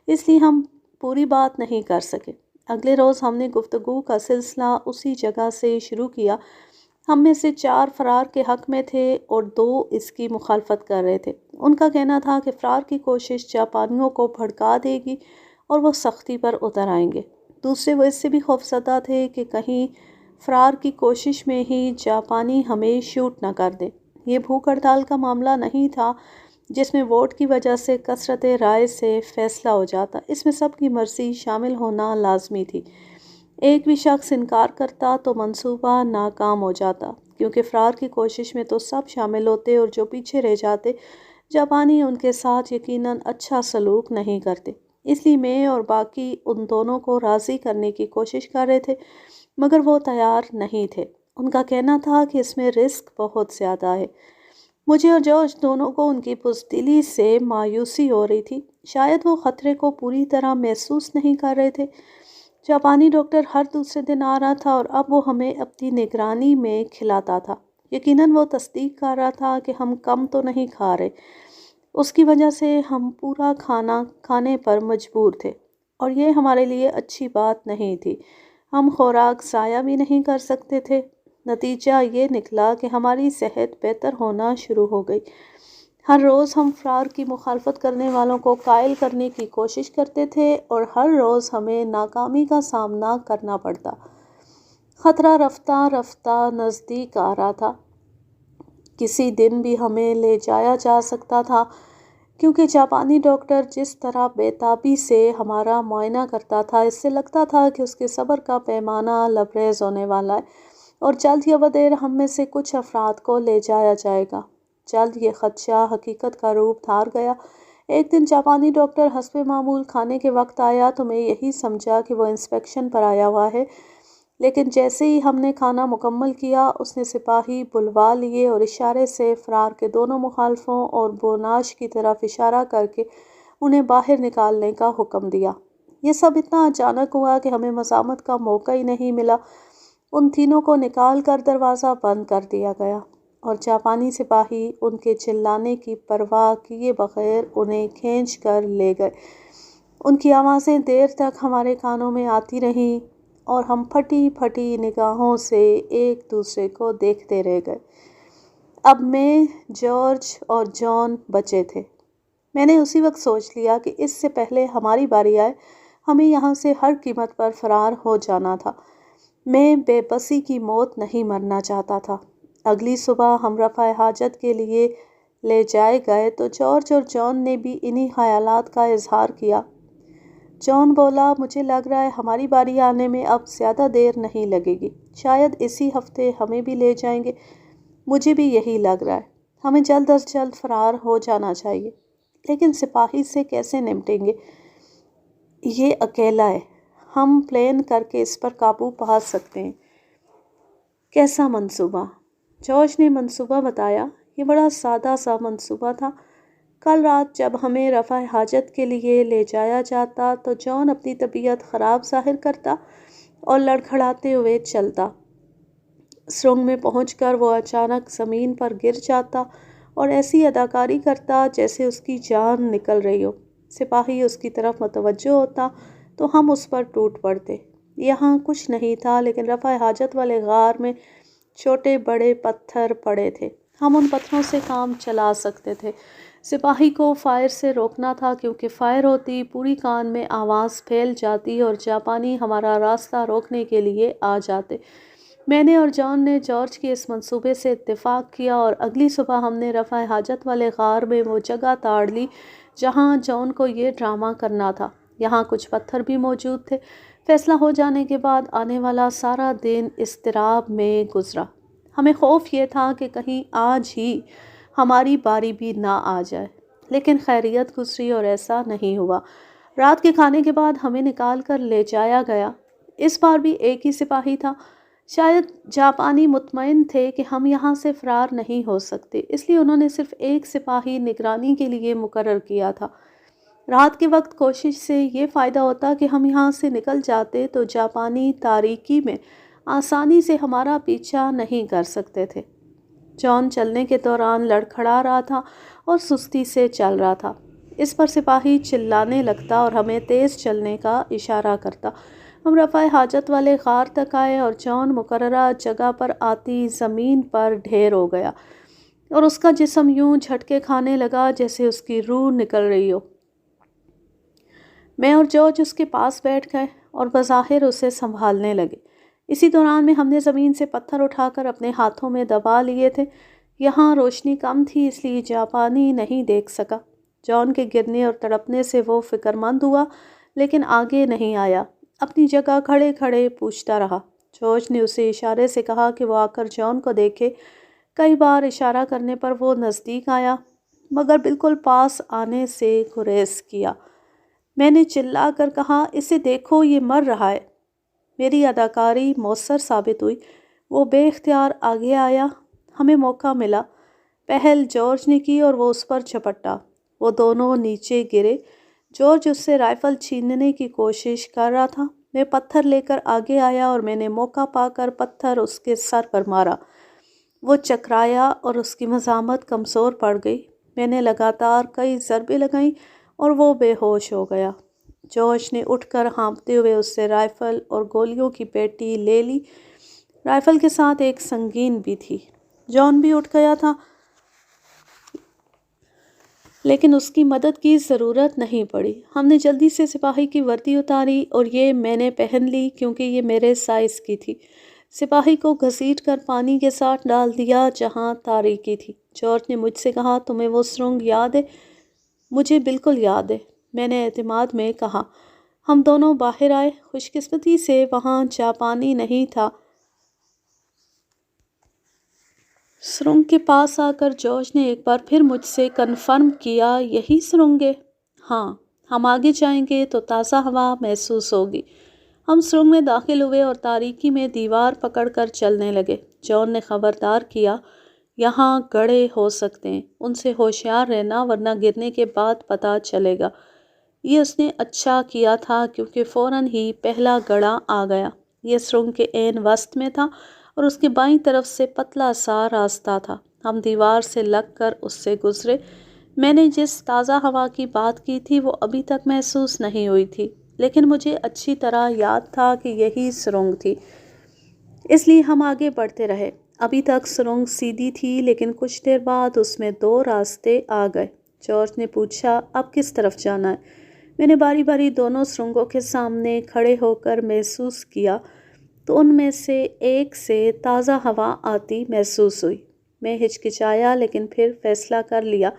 اس لیے ہم پوری بات نہیں کر سکے۔ اگلے روز ہم نے گفتگو کا سلسلہ اسی جگہ سے شروع کیا۔ ہم میں سے 4 فرار کے حق میں تھے اور 2 اس کی مخالفت کر رہے تھے۔ ان کا کہنا تھا کہ فرار کی کوشش جاپانیوں کو بھڑکا دے گی اور وہ سختی پر اتر آئیں گے۔ دوسرے وہ اس سے بھی خوفزدہ تھے کہ کہیں فرار کی کوشش میں ہی جاپانی ہمیں شوٹ نہ کر دیں۔ یہ بھوک ہڑتال کا معاملہ نہیں تھا جس میں ووٹ کی وجہ سے کثرت رائے سے فیصلہ ہو جاتا، اس میں سب کی مرضی شامل ہونا لازمی تھی۔ ایک بھی شخص انکار کرتا تو منصوبہ ناکام ہو جاتا، کیونکہ فرار کی کوشش میں تو سب شامل ہوتے اور جو پیچھے رہ جاتے جاپانی ان کے ساتھ یقیناً اچھا سلوک نہیں کرتے۔ اس لیے میں اور باقی ان دونوں کو راضی کرنے کی کوشش کر رہے تھے، مگر وہ تیار نہیں تھے۔ ان کا کہنا تھا کہ اس میں رسک بہت زیادہ ہے۔ مجھے اور جارج دونوں کو ان کی بزدلی سے مایوسی ہو رہی تھی، شاید وہ خطرے کو پوری طرح محسوس نہیں کر رہے تھے۔ جاپانی ڈاکٹر ہر دوسرے دن آ رہا تھا اور اب وہ ہمیں اپنی نگرانی میں کھلاتا تھا۔ یقیناً وہ تصدیق کر رہا تھا کہ ہم کم تو نہیں کھا رہے، اس کی وجہ سے ہم پورا کھانا کھانے پر مجبور تھے اور یہ ہمارے لیے اچھی بات نہیں تھی۔ ہم خوراک ضائع بھی نہیں کر سکتے تھے۔ نتیجہ یہ نکلا کہ ہماری صحت بہتر ہونا شروع ہو گئی۔ ہر روز ہم فرار کی مخالفت کرنے والوں کو قائل کرنے کی کوشش کرتے تھے اور ہر روز ہمیں ناکامی کا سامنا کرنا پڑتا۔ خطرہ رفتہ رفتہ نزدیک آ رہا تھا۔ کسی دن بھی ہمیں لے جایا جا سکتا تھا، کیونکہ جاپانی ڈاکٹر جس طرح بے تابی سے ہمارا معائنہ کرتا تھا، اس سے لگتا تھا کہ اس کے صبر کا پیمانہ لبریز ہونے والا ہے اور جلد یا بدیر ہم میں سے کچھ افراد کو لے جایا جائے گا۔ جلد یہ خدشہ حقیقت کا روپ دھار گیا۔ ایک دن جاپانی ڈاکٹر حسب معمول کھانے کے وقت آیا تو میں یہی سمجھا کہ وہ انسپیکشن پر آیا ہوا ہے، لیکن جیسے ہی ہم نے کھانا مکمل کیا، اس نے سپاہی بلوا لیے اور اشارے سے فرار کے دونوں مخالفوں اور بوناش کی طرف اشارہ کر کے انہیں باہر نکالنے کا حکم دیا۔ یہ سب اتنا اچانک ہوا کہ ہمیں مزاحمت کا موقع ہی نہیں ملا۔ ان تینوں کو نکال کر دروازہ بند کر دیا گیا اور جاپانی سپاہی ان کے چلانے کی پرواہ کیے بغیر انہیں کھینچ کر لے گئے۔ ان کی آوازیں دیر تک ہمارے کانوں میں آتی رہیں اور ہم پھٹی پھٹی نگاہوں سے ایک دوسرے کو دیکھتے رہ گئے۔ اب میں، جارج اور جان بچے تھے۔ میں نے اسی وقت سوچ لیا کہ اس سے پہلے ہماری باری آئے ہمیں یہاں سے ہر قیمت پر فرار ہو جانا تھا۔ میں بے بسی کی موت نہیں مرنا چاہتا تھا۔ اگلی صبح ہم رفع حاجت کے لیے لے جائے گئے تو جارج اور جان نے بھی انہی خیالات کا اظہار کیا۔ جان بولا، مجھے لگ رہا ہے ہماری باری آنے میں اب زیادہ دیر نہیں لگے گی، شاید اسی ہفتے ہمیں بھی لے جائیں گے۔ مجھے بھی یہی لگ رہا ہے۔ ہمیں جلد از جلد فرار ہو جانا چاہیے، لیکن سپاہی سے کیسے نمٹیں گے؟ یہ اکیلا ہے، ہم پلان کر کے اس پر قابو پا سکتے ہیں۔ کیسا منصوبہ؟ جارج نے منصوبہ بتایا۔ یہ بڑا سادہ سا منصوبہ تھا۔ کل رات جب ہمیں رفع حاجت کے لیے لے جایا جاتا تو جان اپنی طبیعت خراب ظاہر کرتا اور لڑکھڑاتے ہوئے چلتا۔ سرنگ میں پہنچ کر وہ اچانک زمین پر گر جاتا اور ایسی اداکاری کرتا جیسے اس کی جان نکل رہی ہو۔ سپاہی اس کی طرف متوجہ ہوتا تو ہم اس پر ٹوٹ پڑتے۔ یہاں کچھ نہیں تھا لیکن رفع حاجت والے غار میں چھوٹے بڑے پتھر پڑے تھے۔ ہم ان پتھروں سے کام چلا سکتے تھے۔ سپاہی کو فائر سے روکنا تھا، کیونکہ فائر ہوتی پوری کان میں آواز پھیل جاتی اور جاپانی ہمارا راستہ روکنے کے لیے آ جاتے۔ میں نے اور جان نے جارج کے اس منصوبے سے اتفاق کیا اور اگلی صبح ہم نے رفع حاجت والے غار میں وہ جگہ تاڑ لی جہاں جان کو یہ ڈرامہ کرنا تھا۔ یہاں کچھ پتھر بھی موجود تھے۔ فیصلہ ہو جانے کے بعد آنے والا سارا دن اضطراب میں گزرا۔ ہمیں خوف یہ تھا کہ کہیں آج ہی ہماری باری بھی نہ آ جائے، لیکن خیریت گزری اور ایسا نہیں ہوا۔ رات کے کھانے کے بعد ہمیں نکال کر لے جایا گیا۔ اس بار بھی ایک ہی سپاہی تھا۔ شاید جاپانی مطمئن تھے کہ ہم یہاں سے فرار نہیں ہو سکتے، اس لیے انہوں نے صرف ایک سپاہی نگرانی کے لیے مقرر کیا تھا۔ رات کے وقت کوشش سے یہ فائدہ ہوتا کہ ہم یہاں سے نکل جاتے تو جاپانی تاریکی میں آسانی سے ہمارا پیچھا نہیں کر سکتے تھے۔ جان چلنے کے دوران لڑکھڑا رہا تھا اور سستی سے چل رہا تھا۔ اس پر سپاہی چلانے لگتا اور ہمیں تیز چلنے کا اشارہ کرتا۔ ہم رفع حاجت والے غار تک آئے اور جان مقررہ جگہ پر آتی زمین پر ڈھیر ہو گیا اور اس کا جسم یوں جھٹکے کھانے لگا جیسے اس کی روح نکل رہی ہو۔ میں اور جارج اس کے پاس بیٹھ گئے اور بظاہر اسے سنبھالنے لگے۔ اسی دوران میں ہم نے زمین سے پتھر اٹھا کر اپنے ہاتھوں میں دبا لیے تھے۔ یہاں روشنی کم تھی، اس لیے جاپانی نہیں دیکھ سکا۔ جان کے گرنے اور تڑپنے سے وہ فکر مند ہوا لیکن آگے نہیں آیا، اپنی جگہ کھڑے کھڑے پوچھتا رہا۔ جارج نے اسے اشارے سے کہا کہ وہ آ کر جان کو دیکھے۔ کئی بار اشارہ کرنے پر وہ نزدیک آیا، مگر بالکل پاس آنے سے گریز کیا۔ میں نے چلا کر کہا، اسے دیکھو، یہ مر رہا ہے۔ میری اداکاری مؤثر ثابت ہوئی۔ وہ بے اختیار آگے آیا۔ ہمیں موقع ملا۔ پہل جارج نے کی اور وہ اس پر جھپٹا۔ وہ دونوں نیچے گرے۔ جارج اس سے رائفل چھیننے کی کوشش کر رہا تھا۔ میں پتھر لے کر آگے آیا اور میں نے موقع پا کر پتھر اس کے سر پر مارا۔ وہ چکرایا اور اس کی مزاحمت کمزور پڑ گئی۔ میں نے لگاتار کئی ضربیں لگائیں اور وہ بے ہوش ہو گیا۔ جارج نے اٹھ کر ہانپتے ہوئے اس سے رائفل اور گولیوں کی پیٹی لے لی۔ رائفل کے ساتھ ایک سنگین بھی تھی۔ جان بھی اٹھ گیا تھا، لیکن اس کی مدد کی ضرورت نہیں پڑی۔ ہم نے جلدی سے سپاہی کی وردی اتاری اور یہ میں نے پہن لی کیونکہ یہ میرے سائز کی تھی۔ سپاہی کو گھسیٹ کر پانی کے ساتھ ڈال دیا جہاں تاریکی تھی۔ جارج نے مجھ سے کہا، تمہیں وہ سرنگ یاد ہے؟ مجھے بالکل یاد ہے، میں نے اعتماد میں کہا۔ ہم دونوں باہر آئے۔ خوش قسمتی سے وہاں جاپانی نہیں تھا۔ سرنگ کے پاس آ کر جارج نے ایک بار پھر مجھ سے کنفرم کیا، یہی سرنگ ہے؟ ہاں، ہم آگے جائیں گے تو تازہ ہوا محسوس ہوگی۔ ہم سرنگ میں داخل ہوئے اور تاریکی میں دیوار پکڑ کر چلنے لگے۔ جان نے خبردار کیا، یہاں گڑھے ہو سکتے ہیں، ان سے ہوشیار رہنا ورنہ گرنے کے بعد پتہ چلے گا۔ یہ اس نے اچھا کیا تھا کیونکہ فوراً ہی پہلا گڑھا آ گیا۔ یہ سرنگ کے عین وسط میں تھا اور اس کے بائیں طرف سے پتلا سا راستہ تھا۔ ہم دیوار سے لگ کر اس سے گزرے۔ میں نے جس تازہ ہوا کی بات کی تھی وہ ابھی تک محسوس نہیں ہوئی تھی، لیکن مجھے اچھی طرح یاد تھا کہ یہی سرنگ تھی، اس لیے ہم آگے بڑھتے رہے۔ ابھی تک سرنگ سیدھی تھی لیکن کچھ دیر بعد اس میں دو راستے آ گئے۔ جارج نے پوچھا، اب کس طرف جانا ہے؟ میں نے باری باری دونوں سرنگوں کے سامنے کھڑے ہو کر محسوس کیا تو ان میں سے ایک سے تازہ ہوا آتی محسوس ہوئی۔ میں ہچکچایا لیکن پھر فیصلہ کر لیا۔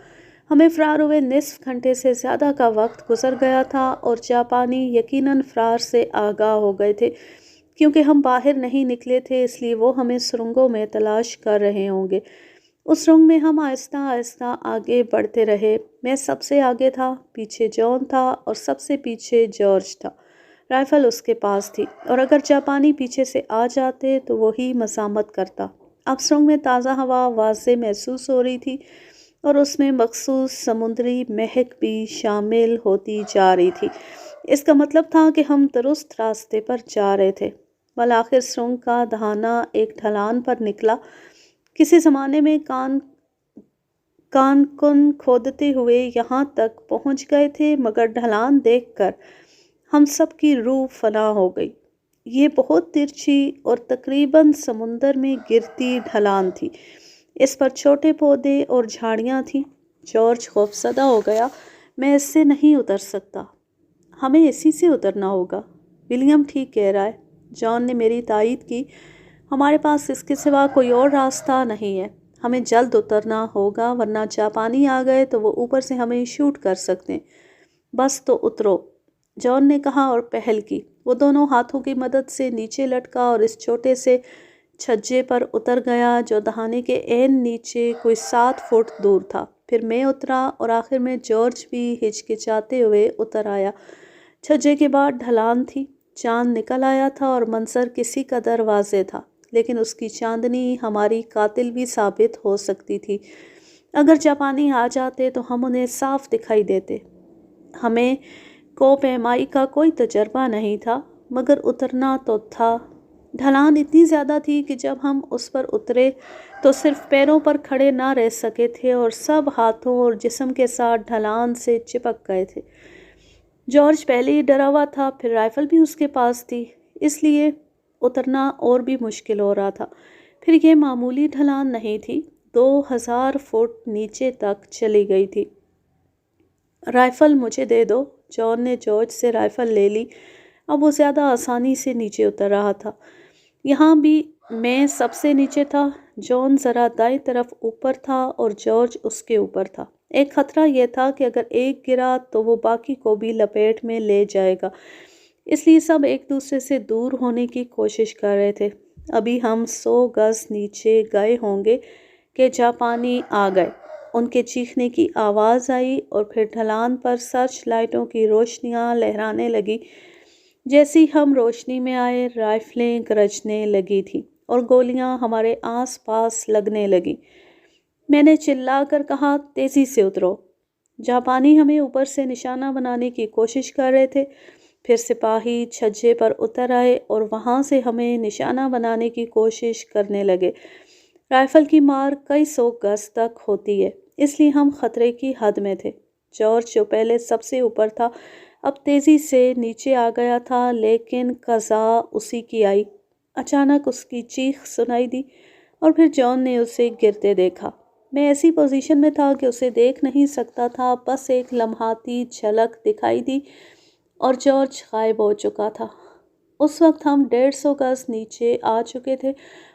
ہمیں فرار ہوئے نصف گھنٹے سے زیادہ کا وقت گزر گیا تھا اور جاپانی یقیناً فرار سے آگاہ ہو گئے تھے۔ کیونکہ ہم باہر نہیں نکلے تھے اس لیے وہ ہمیں سرنگوں میں تلاش کر رہے ہوں گے۔ اس سرنگ میں ہم آہستہ آہستہ آگے بڑھتے رہے۔ میں سب سے آگے تھا، پیچھے جان تھا اور سب سے پیچھے جارج تھا۔ رائفل اس کے پاس تھی اور اگر جاپانی پیچھے سے آ جاتے تو وہی مزاحمت کرتا۔ اب سرنگ میں تازہ ہوا واضح محسوس ہو رہی تھی اور اس میں مخصوص سمندری مہک بھی شامل ہوتی جا رہی تھی۔ اس کا مطلب تھا کہ ہم درست راستے پر جا رہے تھے۔ بالآخر سرنگ کا دہانہ ایک ڈھلان پر نکلا۔ کسی زمانے میں کان کن کھودتے ہوئے یہاں تک پہنچ گئے تھے، مگر ڈھلان دیکھ کر ہم سب کی روح فنا ہو گئی۔ یہ بہت ترچھی اور تقریباً سمندر میں گرتی ڈھلان تھی۔ اس پر چھوٹے پودے اور جھاڑیاں تھیں۔ جارج خوفزدہ ہو گیا، میں اس سے نہیں اتر سکتا۔ ہمیں اسی سے اترنا ہوگا۔ ولیم ٹھیک کہہ رہا ہے، جان نے میری تائید کی۔ ہمارے پاس اس کے سوا کوئی اور راستہ نہیں ہے۔ ہمیں جلد اترنا ہوگا ورنہ جاپانی آ گئے تو وہ اوپر سے ہمیں شوٹ کر سکتے ہیں۔ بس تو اترو، جان نے کہا اور پہل کی۔ وہ دونوں ہاتھوں کی مدد سے نیچے لٹکا اور اس چھوٹے سے چھجے پر اتر گیا جو دہانے کے عین نیچے کوئی 7 فٹ دور تھا۔ پھر میں اترا اور آخر میں جارج بھی ہچکچاتے ہوئے اتر آیا۔ چھجے کے بعد ڈھلان تھی۔ چاند نکل آیا تھا اور منظر کسی قدر واضح تھا، لیکن اس کی چاندنی ہماری قاتل بھی ثابت ہو سکتی تھی۔ اگر جاپانی آ جاتے تو ہم انہیں صاف دکھائی دیتے۔ ہمیں کوہ پیمائی کا کوئی تجربہ نہیں تھا، مگر اترنا تو تھا۔ ڈھلان اتنی زیادہ تھی کہ جب ہم اس پر اترے تو صرف پیروں پر کھڑے نہ رہ سکے تھے اور سب ہاتھوں اور جسم کے ساتھ ڈھلان سے چپک گئے تھے۔ جارج پہلے ہی ڈرا ہوا تھا، پھر رائفل بھی اس کے پاس تھی، اس لیے اترنا اور بھی مشکل ہو رہا تھا۔ پھر یہ معمولی ڈھلان نہیں تھی، 2000 فٹ نیچے تک چلی گئی تھی۔ رائفل مجھے دے دو، جان نے جارج سے رائفل لے لی۔ اب وہ زیادہ آسانی سے نیچے اتر رہا تھا۔ یہاں بھی میں سب سے نیچے تھا۔ جان ذرا دائیں طرف اوپر تھا اور جارج اس کے اوپر تھا۔ ایک خطرہ یہ تھا کہ اگر ایک گرا تو وہ باقی کو بھی لپیٹ میں لے جائے گا، اس لیے سب ایک دوسرے سے دور ہونے کی کوشش کر رہے تھے۔ ابھی ہم 100 گز نیچے گئے ہوں گے کہ جاپانی آ گئے۔ ان کے چیخنے کی آواز آئی اور پھر ڈھلان پر سرچ لائٹوں کی روشنیاں لہرانے لگی۔ جیسی ہم روشنی میں آئے، رائفلیں گرجنے لگی تھیں اور گولیاں ہمارے آس پاس لگنے لگیں۔ میں نے چلا کر کہا، تیزی سے اترو۔ جاپانی ہمیں اوپر سے نشانہ بنانے کی کوشش کر رہے تھے۔ پھر سپاہی چھجے پر اتر آئے اور وہاں سے ہمیں نشانہ بنانے کی کوشش کرنے لگے۔ رائفل کی مار کئی 100 گز تک ہوتی ہے، اس لیے ہم خطرے کی حد میں تھے۔ جارج جو پہلے سب سے اوپر تھا اب تیزی سے نیچے آ گیا تھا، لیکن قضا اسی کی آئی۔ اچانک اس کی چیخ سنائی دی اور پھر جان نے اسے گرتے دیکھا۔ میں ایسی پوزیشن میں تھا کہ اسے دیکھ نہیں سکتا تھا، بس ایک لمحاتی جھلک دکھائی دی اور جارج غائب ہو چکا تھا۔ اس وقت ہم 150 گز نیچے آ چکے تھے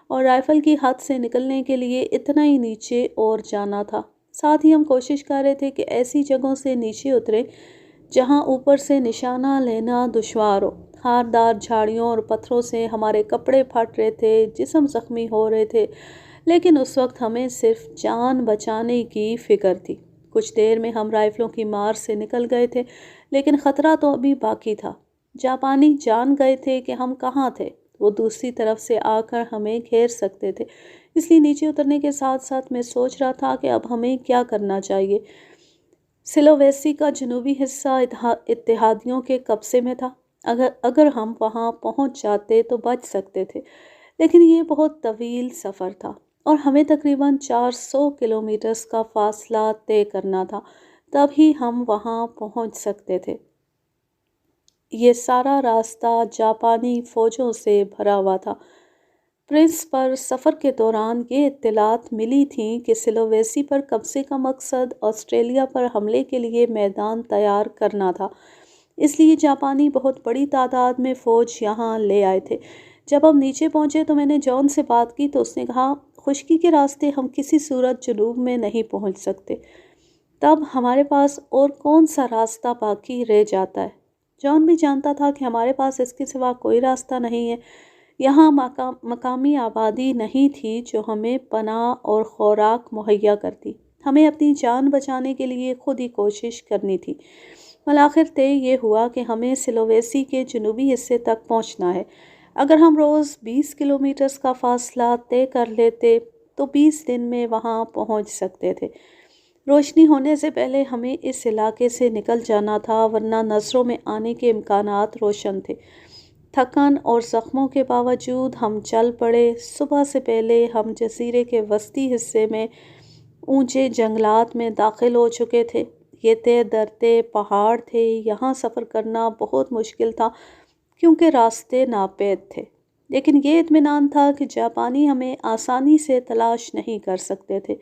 اور رائفل کی حد سے نکلنے کے لیے اتنا ہی نیچے اور جانا تھا۔ ساتھ ہی ہم کوشش کر رہے تھے کہ ایسی جگہوں سے نیچے اتریں جہاں اوپر سے نشانہ لینا دشوار ہو۔ خاردار جھاڑیوں اور پتھروں سے ہمارے کپڑے پھٹ رہے تھے، جسم زخمی ہو رہے تھے، لیکن اس وقت ہمیں صرف جان بچانے کی فکر تھی۔ کچھ دیر میں ہم رائفلوں کی مار سے نکل گئے تھے، لیکن خطرہ تو ابھی باقی تھا۔ جاپانی جان گئے تھے کہ ہم کہاں تھے۔ وہ دوسری طرف سے آ کر ہمیں گھیر سکتے تھے، اس لیے نیچے اترنے کے ساتھ ساتھ میں سوچ رہا تھا کہ اب ہمیں کیا کرنا چاہیے۔ سلویسی کا جنوبی حصہ اتحادیوں کے قبضے میں تھا۔ اگر ہم وہاں پہنچ جاتے تو بچ سکتے تھے، لیکن یہ بہت طویل سفر تھا اور ہمیں تقریباً 400 کلومیٹرز کا فاصلہ طے کرنا تھا، تب ہی ہم وہاں پہنچ سکتے تھے۔ یہ سارا راستہ جاپانی فوجوں سے بھرا ہوا تھا۔ پرنس پر سفر کے دوران یہ اطلاعات ملی تھیں کہ سلویسی پر قبضے کا مقصد آسٹریلیا پر حملے کے لیے میدان تیار کرنا تھا، اس لیے جاپانی بہت بڑی تعداد میں فوج یہاں لے آئے تھے۔ جب ہم نیچے پہنچے تو میں نے جان سے بات کی تو اس نے کہا، خشکی کے راستے ہم کسی صورت جنوب میں نہیں پہنچ سکتے، تب ہمارے پاس اور کون سا راستہ باقی رہ جاتا ہے؟ جان بھی جانتا تھا کہ ہمارے پاس اس کے سوا کوئی راستہ نہیں ہے۔ یہاں مقامی آبادی نہیں تھی جو ہمیں پناہ اور خوراک مہیا کرتی۔ ہمیں اپنی جان بچانے کے لیے خود ہی کوشش کرنی تھی۔ بالآخر طے یہ ہوا کہ ہمیں سلویسی کے جنوبی حصے تک پہنچنا ہے۔ اگر ہم روز 20 کلومیٹرز کا فاصلہ طے کر لیتے تو 20 دن میں وہاں پہنچ سکتے تھے۔ روشنی ہونے سے پہلے ہمیں اس علاقے سے نکل جانا تھا، ورنہ نظروں میں آنے کے امکانات روشن تھے۔ تھکن اور زخموں کے باوجود ہم چل پڑے۔ صبح سے پہلے ہم جزیرے کے وسطی حصے میں اونچے جنگلات میں داخل ہو چکے تھے۔ یہ طے درتے پہاڑ تھے، یہاں سفر کرنا بہت مشکل تھا کیونکہ راستے ناپید تھے، لیکن یہ اطمینان تھا کہ جاپانی ہمیں آسانی سے تلاش نہیں کر سکتے تھے۔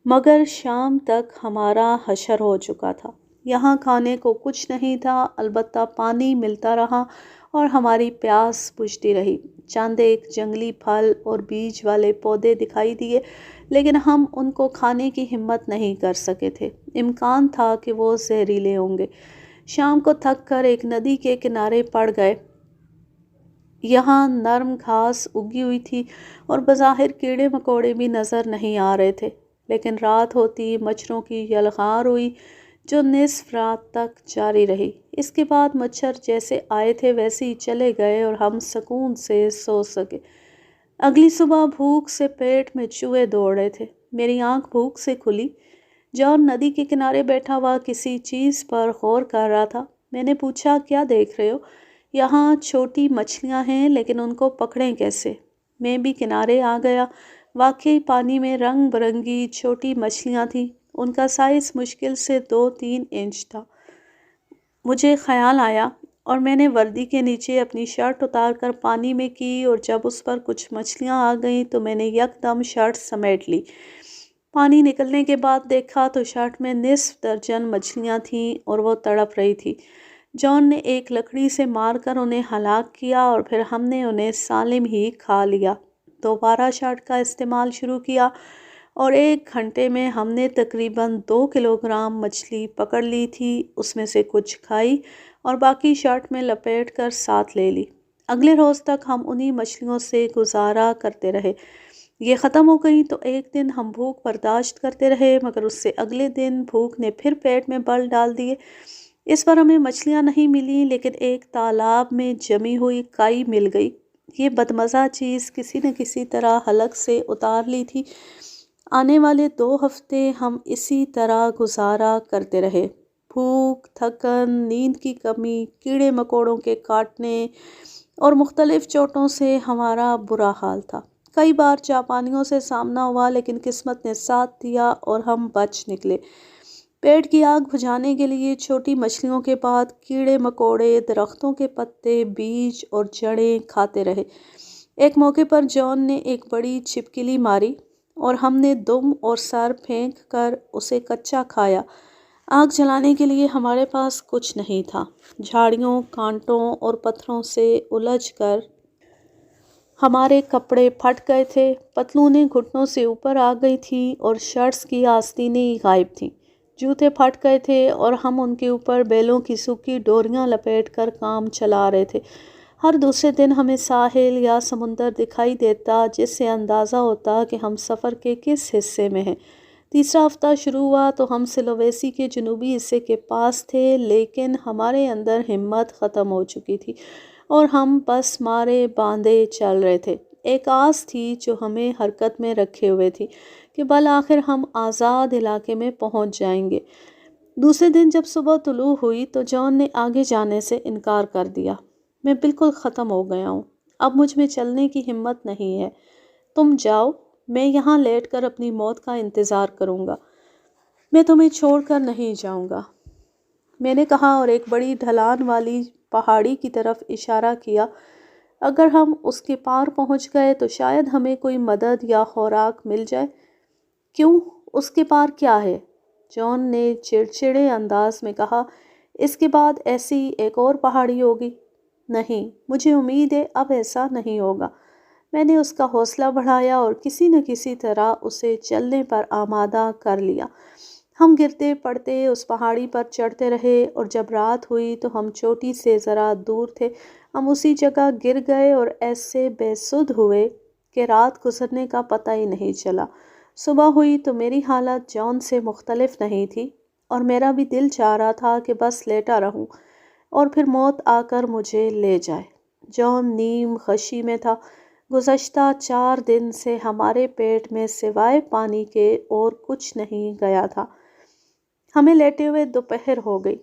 مگر شام تک ہمارا حشر ہو چکا تھا۔ یہاں کھانے کو کچھ نہیں تھا، البتہ پانی ملتا رہا اور ہماری پیاس بجھتی رہی۔ چند ایک جنگلی پھل اور بیج والے پودے دکھائی دیے، لیکن ہم ان کو کھانے کی ہمت نہیں کر سکے تھے، امکان تھا کہ وہ زہریلے ہوں گے۔ شام کو تھک کر ایک ندی کے کنارے پڑ گئے۔ یہاں نرم گھاس اگی ہوئی تھی اور بظاہر کیڑے مکوڑے بھی نظر نہیں آ رہے تھے، لیکن رات ہوتی مچھروں کی یلغار ہوئی جو نصف رات تک جاری رہی۔ اس کے بعد مچھر جیسے آئے تھے ویسے ہی چلے گئے اور ہم سکون سے سو سکے۔ اگلی صبح بھوک سے پیٹ میں چوہے دوڑ رہے تھے۔ میری آنکھ بھوک سے کھلی۔ جان ندی کے کنارے بیٹھا ہوا کسی چیز پر غور کر رہا تھا۔ میں نے پوچھا، کیا دیکھ رہے ہو؟ یہاں چھوٹی مچھلیاں ہیں، لیکن ان کو پکڑیں کیسے؟ میں بھی کنارے آ گیا۔ واقعی پانی میں رنگ برنگی چھوٹی مچھلیاں تھیں، ان کا سائز مشکل سے 2-3 انچ تھا۔ مجھے خیال آیا اور میں نے وردی کے نیچے اپنی شرٹ اتار کر پانی میں کی، اور جب اس پر کچھ مچھلیاں آ گئیں تو میں نے یکدم شرٹ سمیٹ لی۔ پانی نکلنے کے بعد دیکھا تو شرٹ میں نصف درجن مچھلیاں تھیں اور وہ تڑپ رہی تھی۔ جان نے ایک لکڑی سے مار کر انہیں ہلاک کیا اور پھر ہم نے انہیں سالم ہی کھا لیا۔ دوبارہ شرٹ کا استعمال شروع کیا اور 1 گھنٹے میں ہم نے تقریباً 2 کلوگرام مچھلی پکڑ لی تھی۔ اس میں سے کچھ کھائی اور باقی شرٹ میں لپیٹ کر ساتھ لے لی۔ اگلے روز تک ہم انہی مچھلیوں سے گزارا کرتے رہے۔ یہ ختم ہو گئی تو ایک دن ہم بھوک برداشت کرتے رہے، مگر اس سے اگلے دن بھوک نے پھر پیٹ میں بل ڈال دیے۔ اس بار ہمیں مچھلیاں نہیں ملیں، لیکن ایک تالاب میں جمی ہوئی کائی مل گئی۔ یہ بدمزہ چیز کسی نہ کسی طرح حلق سے اتار لی تھی۔ آنے والے 2 ہفتے ہم اسی طرح گزارا کرتے رہے۔ بھوک، تھکن، نیند کی کمی، کیڑے مکوڑوں کے کاٹنے اور مختلف چوٹوں سے ہمارا برا حال تھا۔ کئی بار جاپانیوں سے سامنا ہوا لیکن قسمت نے ساتھ دیا اور ہم بچ نکلے۔ پیٹ کی آگ بجھانے کے لیے چھوٹی مچھلیوں کے بعد کیڑے مکوڑے درختوں کے پتے، بیج اور جڑیں کھاتے رہے۔ ایک موقع پر جان نے ایک بڑی چھپکلی ماری اور ہم نے دم اور سر پھینک کر اسے کچا کھایا۔ آگ جلانے کے لیے ہمارے پاس کچھ نہیں تھا۔ جھاڑیوں، کانٹوں اور پتھروں سے الجھ کر ہمارے کپڑے پھٹ گئے تھے، پتلونیں گھٹنوں سے اوپر آ گئی تھیں اور شرٹس کی آستینیں غائب تھیں۔ جوتے پھٹ گئے تھے اور ہم ان کے اوپر بیلوں کی سوکھی ڈوریاں لپیٹ کر کام چلا رہے تھے۔ ہر دوسرے دن ہمیں ساحل یا سمندر دکھائی دیتا، جس سے اندازہ ہوتا کہ ہم سفر کے کس حصے میں ہیں۔ تیسرا ہفتہ شروع ہوا تو ہم سلویسی کے جنوبی حصے کے پاس تھے، لیکن ہمارے اندر ہمت ختم ہو چکی تھی اور ہم بس مارے باندھے چل رہے تھے۔ ایک آس تھی جو ہمیں حرکت میں رکھے ہوئے تھی کہ بالآخر ہم آزاد علاقے میں پہنچ جائیں گے۔ دوسرے دن جب صبح طلوع ہوئی تو جان نے آگے جانے سے انکار کر دیا۔ میں بالکل ختم ہو گیا ہوں، اب مجھ میں چلنے کی ہمت نہیں ہے۔ تم جاؤ، میں یہاں لیٹ کر اپنی موت کا انتظار کروں گا، میں تمہیں چھوڑ کر نہیں جاؤں گا، میں نے کہا اور ایک بڑی ڈھلان والی پہاڑی کی طرف اشارہ کیا۔ اگر ہم اس کے پار پہنچ گئے تو شاید ہمیں کوئی مدد یا خوراک مل جائے۔ کیوں؟ اس کے پار کیا ہے؟ جان نے چڑچڑے انداز میں کہا۔ اس کے بعد ایسی ایک اور پہاڑی ہوگی۔ نہیں، مجھے امید ہے اب ایسا نہیں ہوگا۔ میں نے اس کا حوصلہ بڑھایا اور کسی نہ کسی طرح اسے چلنے پر آمادہ کر لیا۔ ہم گرتے پڑتے اس پہاڑی پر چڑھتے رہے اور جب رات ہوئی تو ہم چوٹی سے ذرا دور تھے۔ ہم اسی جگہ گر گئے اور ایسے بے سدھ ہوئے کہ رات گزرنے کا پتہ ہی نہیں چلا۔ صبح ہوئی تو میری حالت جان سے مختلف نہیں تھی اور میرا بھی دل چاہ رہا تھا کہ بس لیٹا رہوں اور پھر موت آ کر مجھے لے جائے۔ جان نیم غشی میں تھا۔ گزشتہ 4 دن سے ہمارے پیٹ میں سوائے پانی کے اور کچھ نہیں گیا تھا۔ ہمیں لیٹے ہوئے دوپہر ہو گئی۔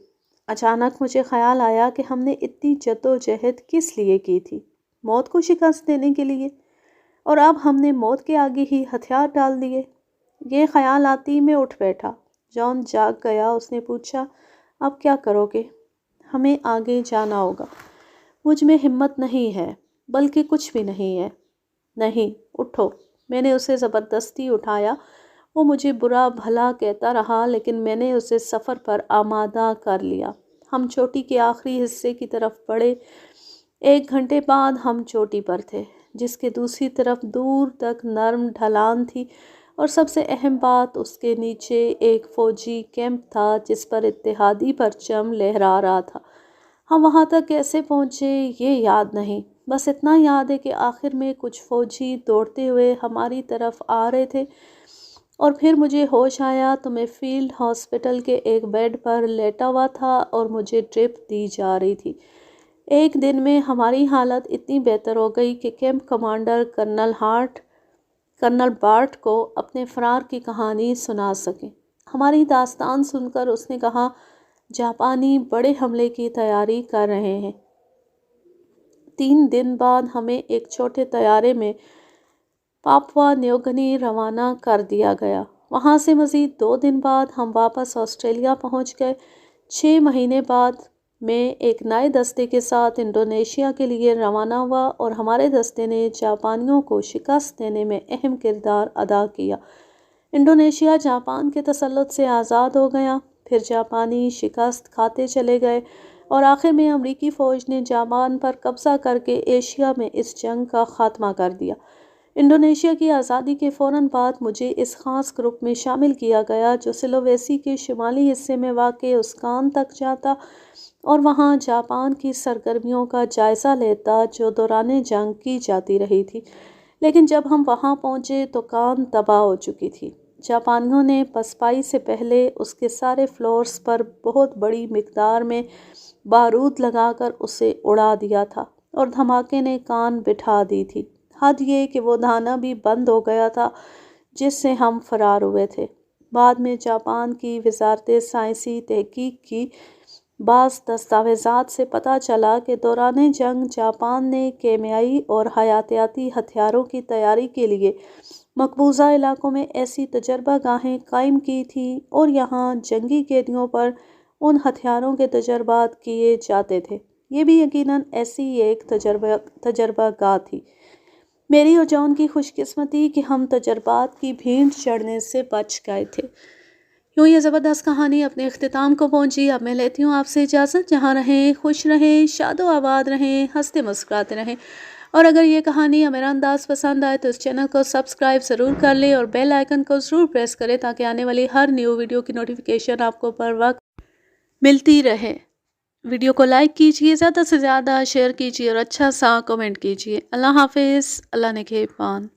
اچانک مجھے خیال آیا کہ ہم نے اتنی جدوجہد کس لیے کی تھی؟ موت کو شکست دینے کے لیے؟ اور اب ہم نے موت کے آگے ہی ہتھیار ڈال دیے۔ یہ خیال آتی میں اٹھ بیٹھا۔ جان جاگ گیا۔ اس نے پوچھا، اب کیا کرو گے؟ ہمیں آگے جانا ہوگا۔ مجھ میں ہمت نہیں ہے، بلکہ کچھ بھی نہیں ہے۔ نہیں، اٹھو۔ میں نے اسے زبردستی اٹھایا۔ وہ مجھے برا بھلا کہتا رہا لیکن میں نے اسے سفر پر آمادہ کر لیا۔ ہم چوٹی کے آخری حصے کی طرف بڑھے۔ 1 گھنٹے بعد ہم چوٹی پر تھے، جس کے دوسری طرف دور تک نرم ڈھلان تھی اور سب سے اہم بات، اس کے نیچے ایک فوجی کیمپ تھا جس پر اتحادی پرچم لہرا رہا تھا۔ ہم وہاں تک کیسے پہنچے یہ یاد نہیں، بس اتنا یاد ہے کہ آخر میں کچھ فوجی دوڑتے ہوئے ہماری طرف آ رہے تھے اور پھر مجھے ہوش آیا تو میں فیلڈ ہاسپٹل کے ایک بیڈ پر لیٹا ہوا تھا اور مجھے ڈرپ دی جا رہی تھی۔ ایک دن میں ہماری حالت اتنی بہتر ہو گئی کہ کیمپ کمانڈر کرنل بارٹ کو اپنے فرار کی کہانی سنا سکیں۔ ہماری داستان سن کر اس نے کہا، جاپانی بڑے حملے کی تیاری کر رہے ہیں۔ 3 دن بعد ہمیں ایک چھوٹے طیارے میں پاپوا نیو گنی روانہ کر دیا گیا۔ وہاں سے مزید 2 دن بعد ہم واپس آسٹریلیا پہنچ گئے۔ 6 مہینے بعد میں ایک نئے دستے کے ساتھ انڈونیشیا کے لیے روانہ ہوا اور ہمارے دستے نے جاپانیوں کو شکست دینے میں اہم کردار ادا کیا۔ انڈونیشیا جاپان کے تسلط سے آزاد ہو گیا، پھر جاپانی شکست کھاتے چلے گئے اور آخر میں امریکی فوج نے جاپان پر قبضہ کر کے ایشیا میں اس جنگ کا خاتمہ کر دیا۔ انڈونیشیا کی آزادی کے فوراً بعد مجھے اس خاص گروپ میں شامل کیا گیا جو سلویسی کے شمالی حصے میں واقع اسکان تک جاتا اور وہاں جاپان کی سرگرمیوں کا جائزہ لیتا جو دوران جنگ کی جاتی رہی تھی۔ لیکن جب ہم وہاں پہنچے تو کان تباہ ہو چکی تھی۔ جاپانیوں نے پسپائی سے پہلے اس کے سارے فلورز پر بہت بڑی مقدار میں بارود لگا کر اسے اڑا دیا تھا اور دھماکے نے کان بٹھا دی تھی۔ حد یہ کہ وہ دھانا بھی بند ہو گیا تھا جس سے ہم فرار ہوئے تھے۔ بعد میں جاپان کی وزارت سائنسی تحقیق کی بعض دستاویزات سے پتہ چلا کہ دوران جنگ جاپان نے کیمیائی اور حیاتیاتی ہتھیاروں کی تیاری کے لیے مقبوضہ علاقوں میں ایسی تجربہ گاہیں قائم کی تھیں اور یہاں جنگی قیدیوں پر ان ہتھیاروں کے تجربات کیے جاتے تھے۔ یہ بھی یقیناً ایسی ایک تجربہ گاہ تھی۔ میری اور جان کی خوش قسمتی کہ ہم تجربات کی بھینٹ چڑھنے سے بچ گئے تھے۔ یوں یہ زبردست کہانی اپنے اختتام کو پہنچی۔ اب میں لیتی ہوں آپ سے اجازت۔ جہاں رہیں خوش رہیں، شاد و آباد رہیں، ہنستے مسکراتے رہیں۔ اور اگر یہ کہانی یا میرا انداز پسند آئے تو اس چینل کو سبسکرائب ضرور کر لیں اور بیل آئیکن کو ضرور پریس کریں تاکہ آنے والی ہر نیو ویڈیو کی نوٹیفیکیشن آپ کو پر وقت ملتی رہے۔ ویڈیو کو لائک کیجیے، زیادہ سے زیادہ شیئر کیجیے اور اچھا سا کمنٹ کیجیے۔ اللہ حافظ، اللہ نگہبان۔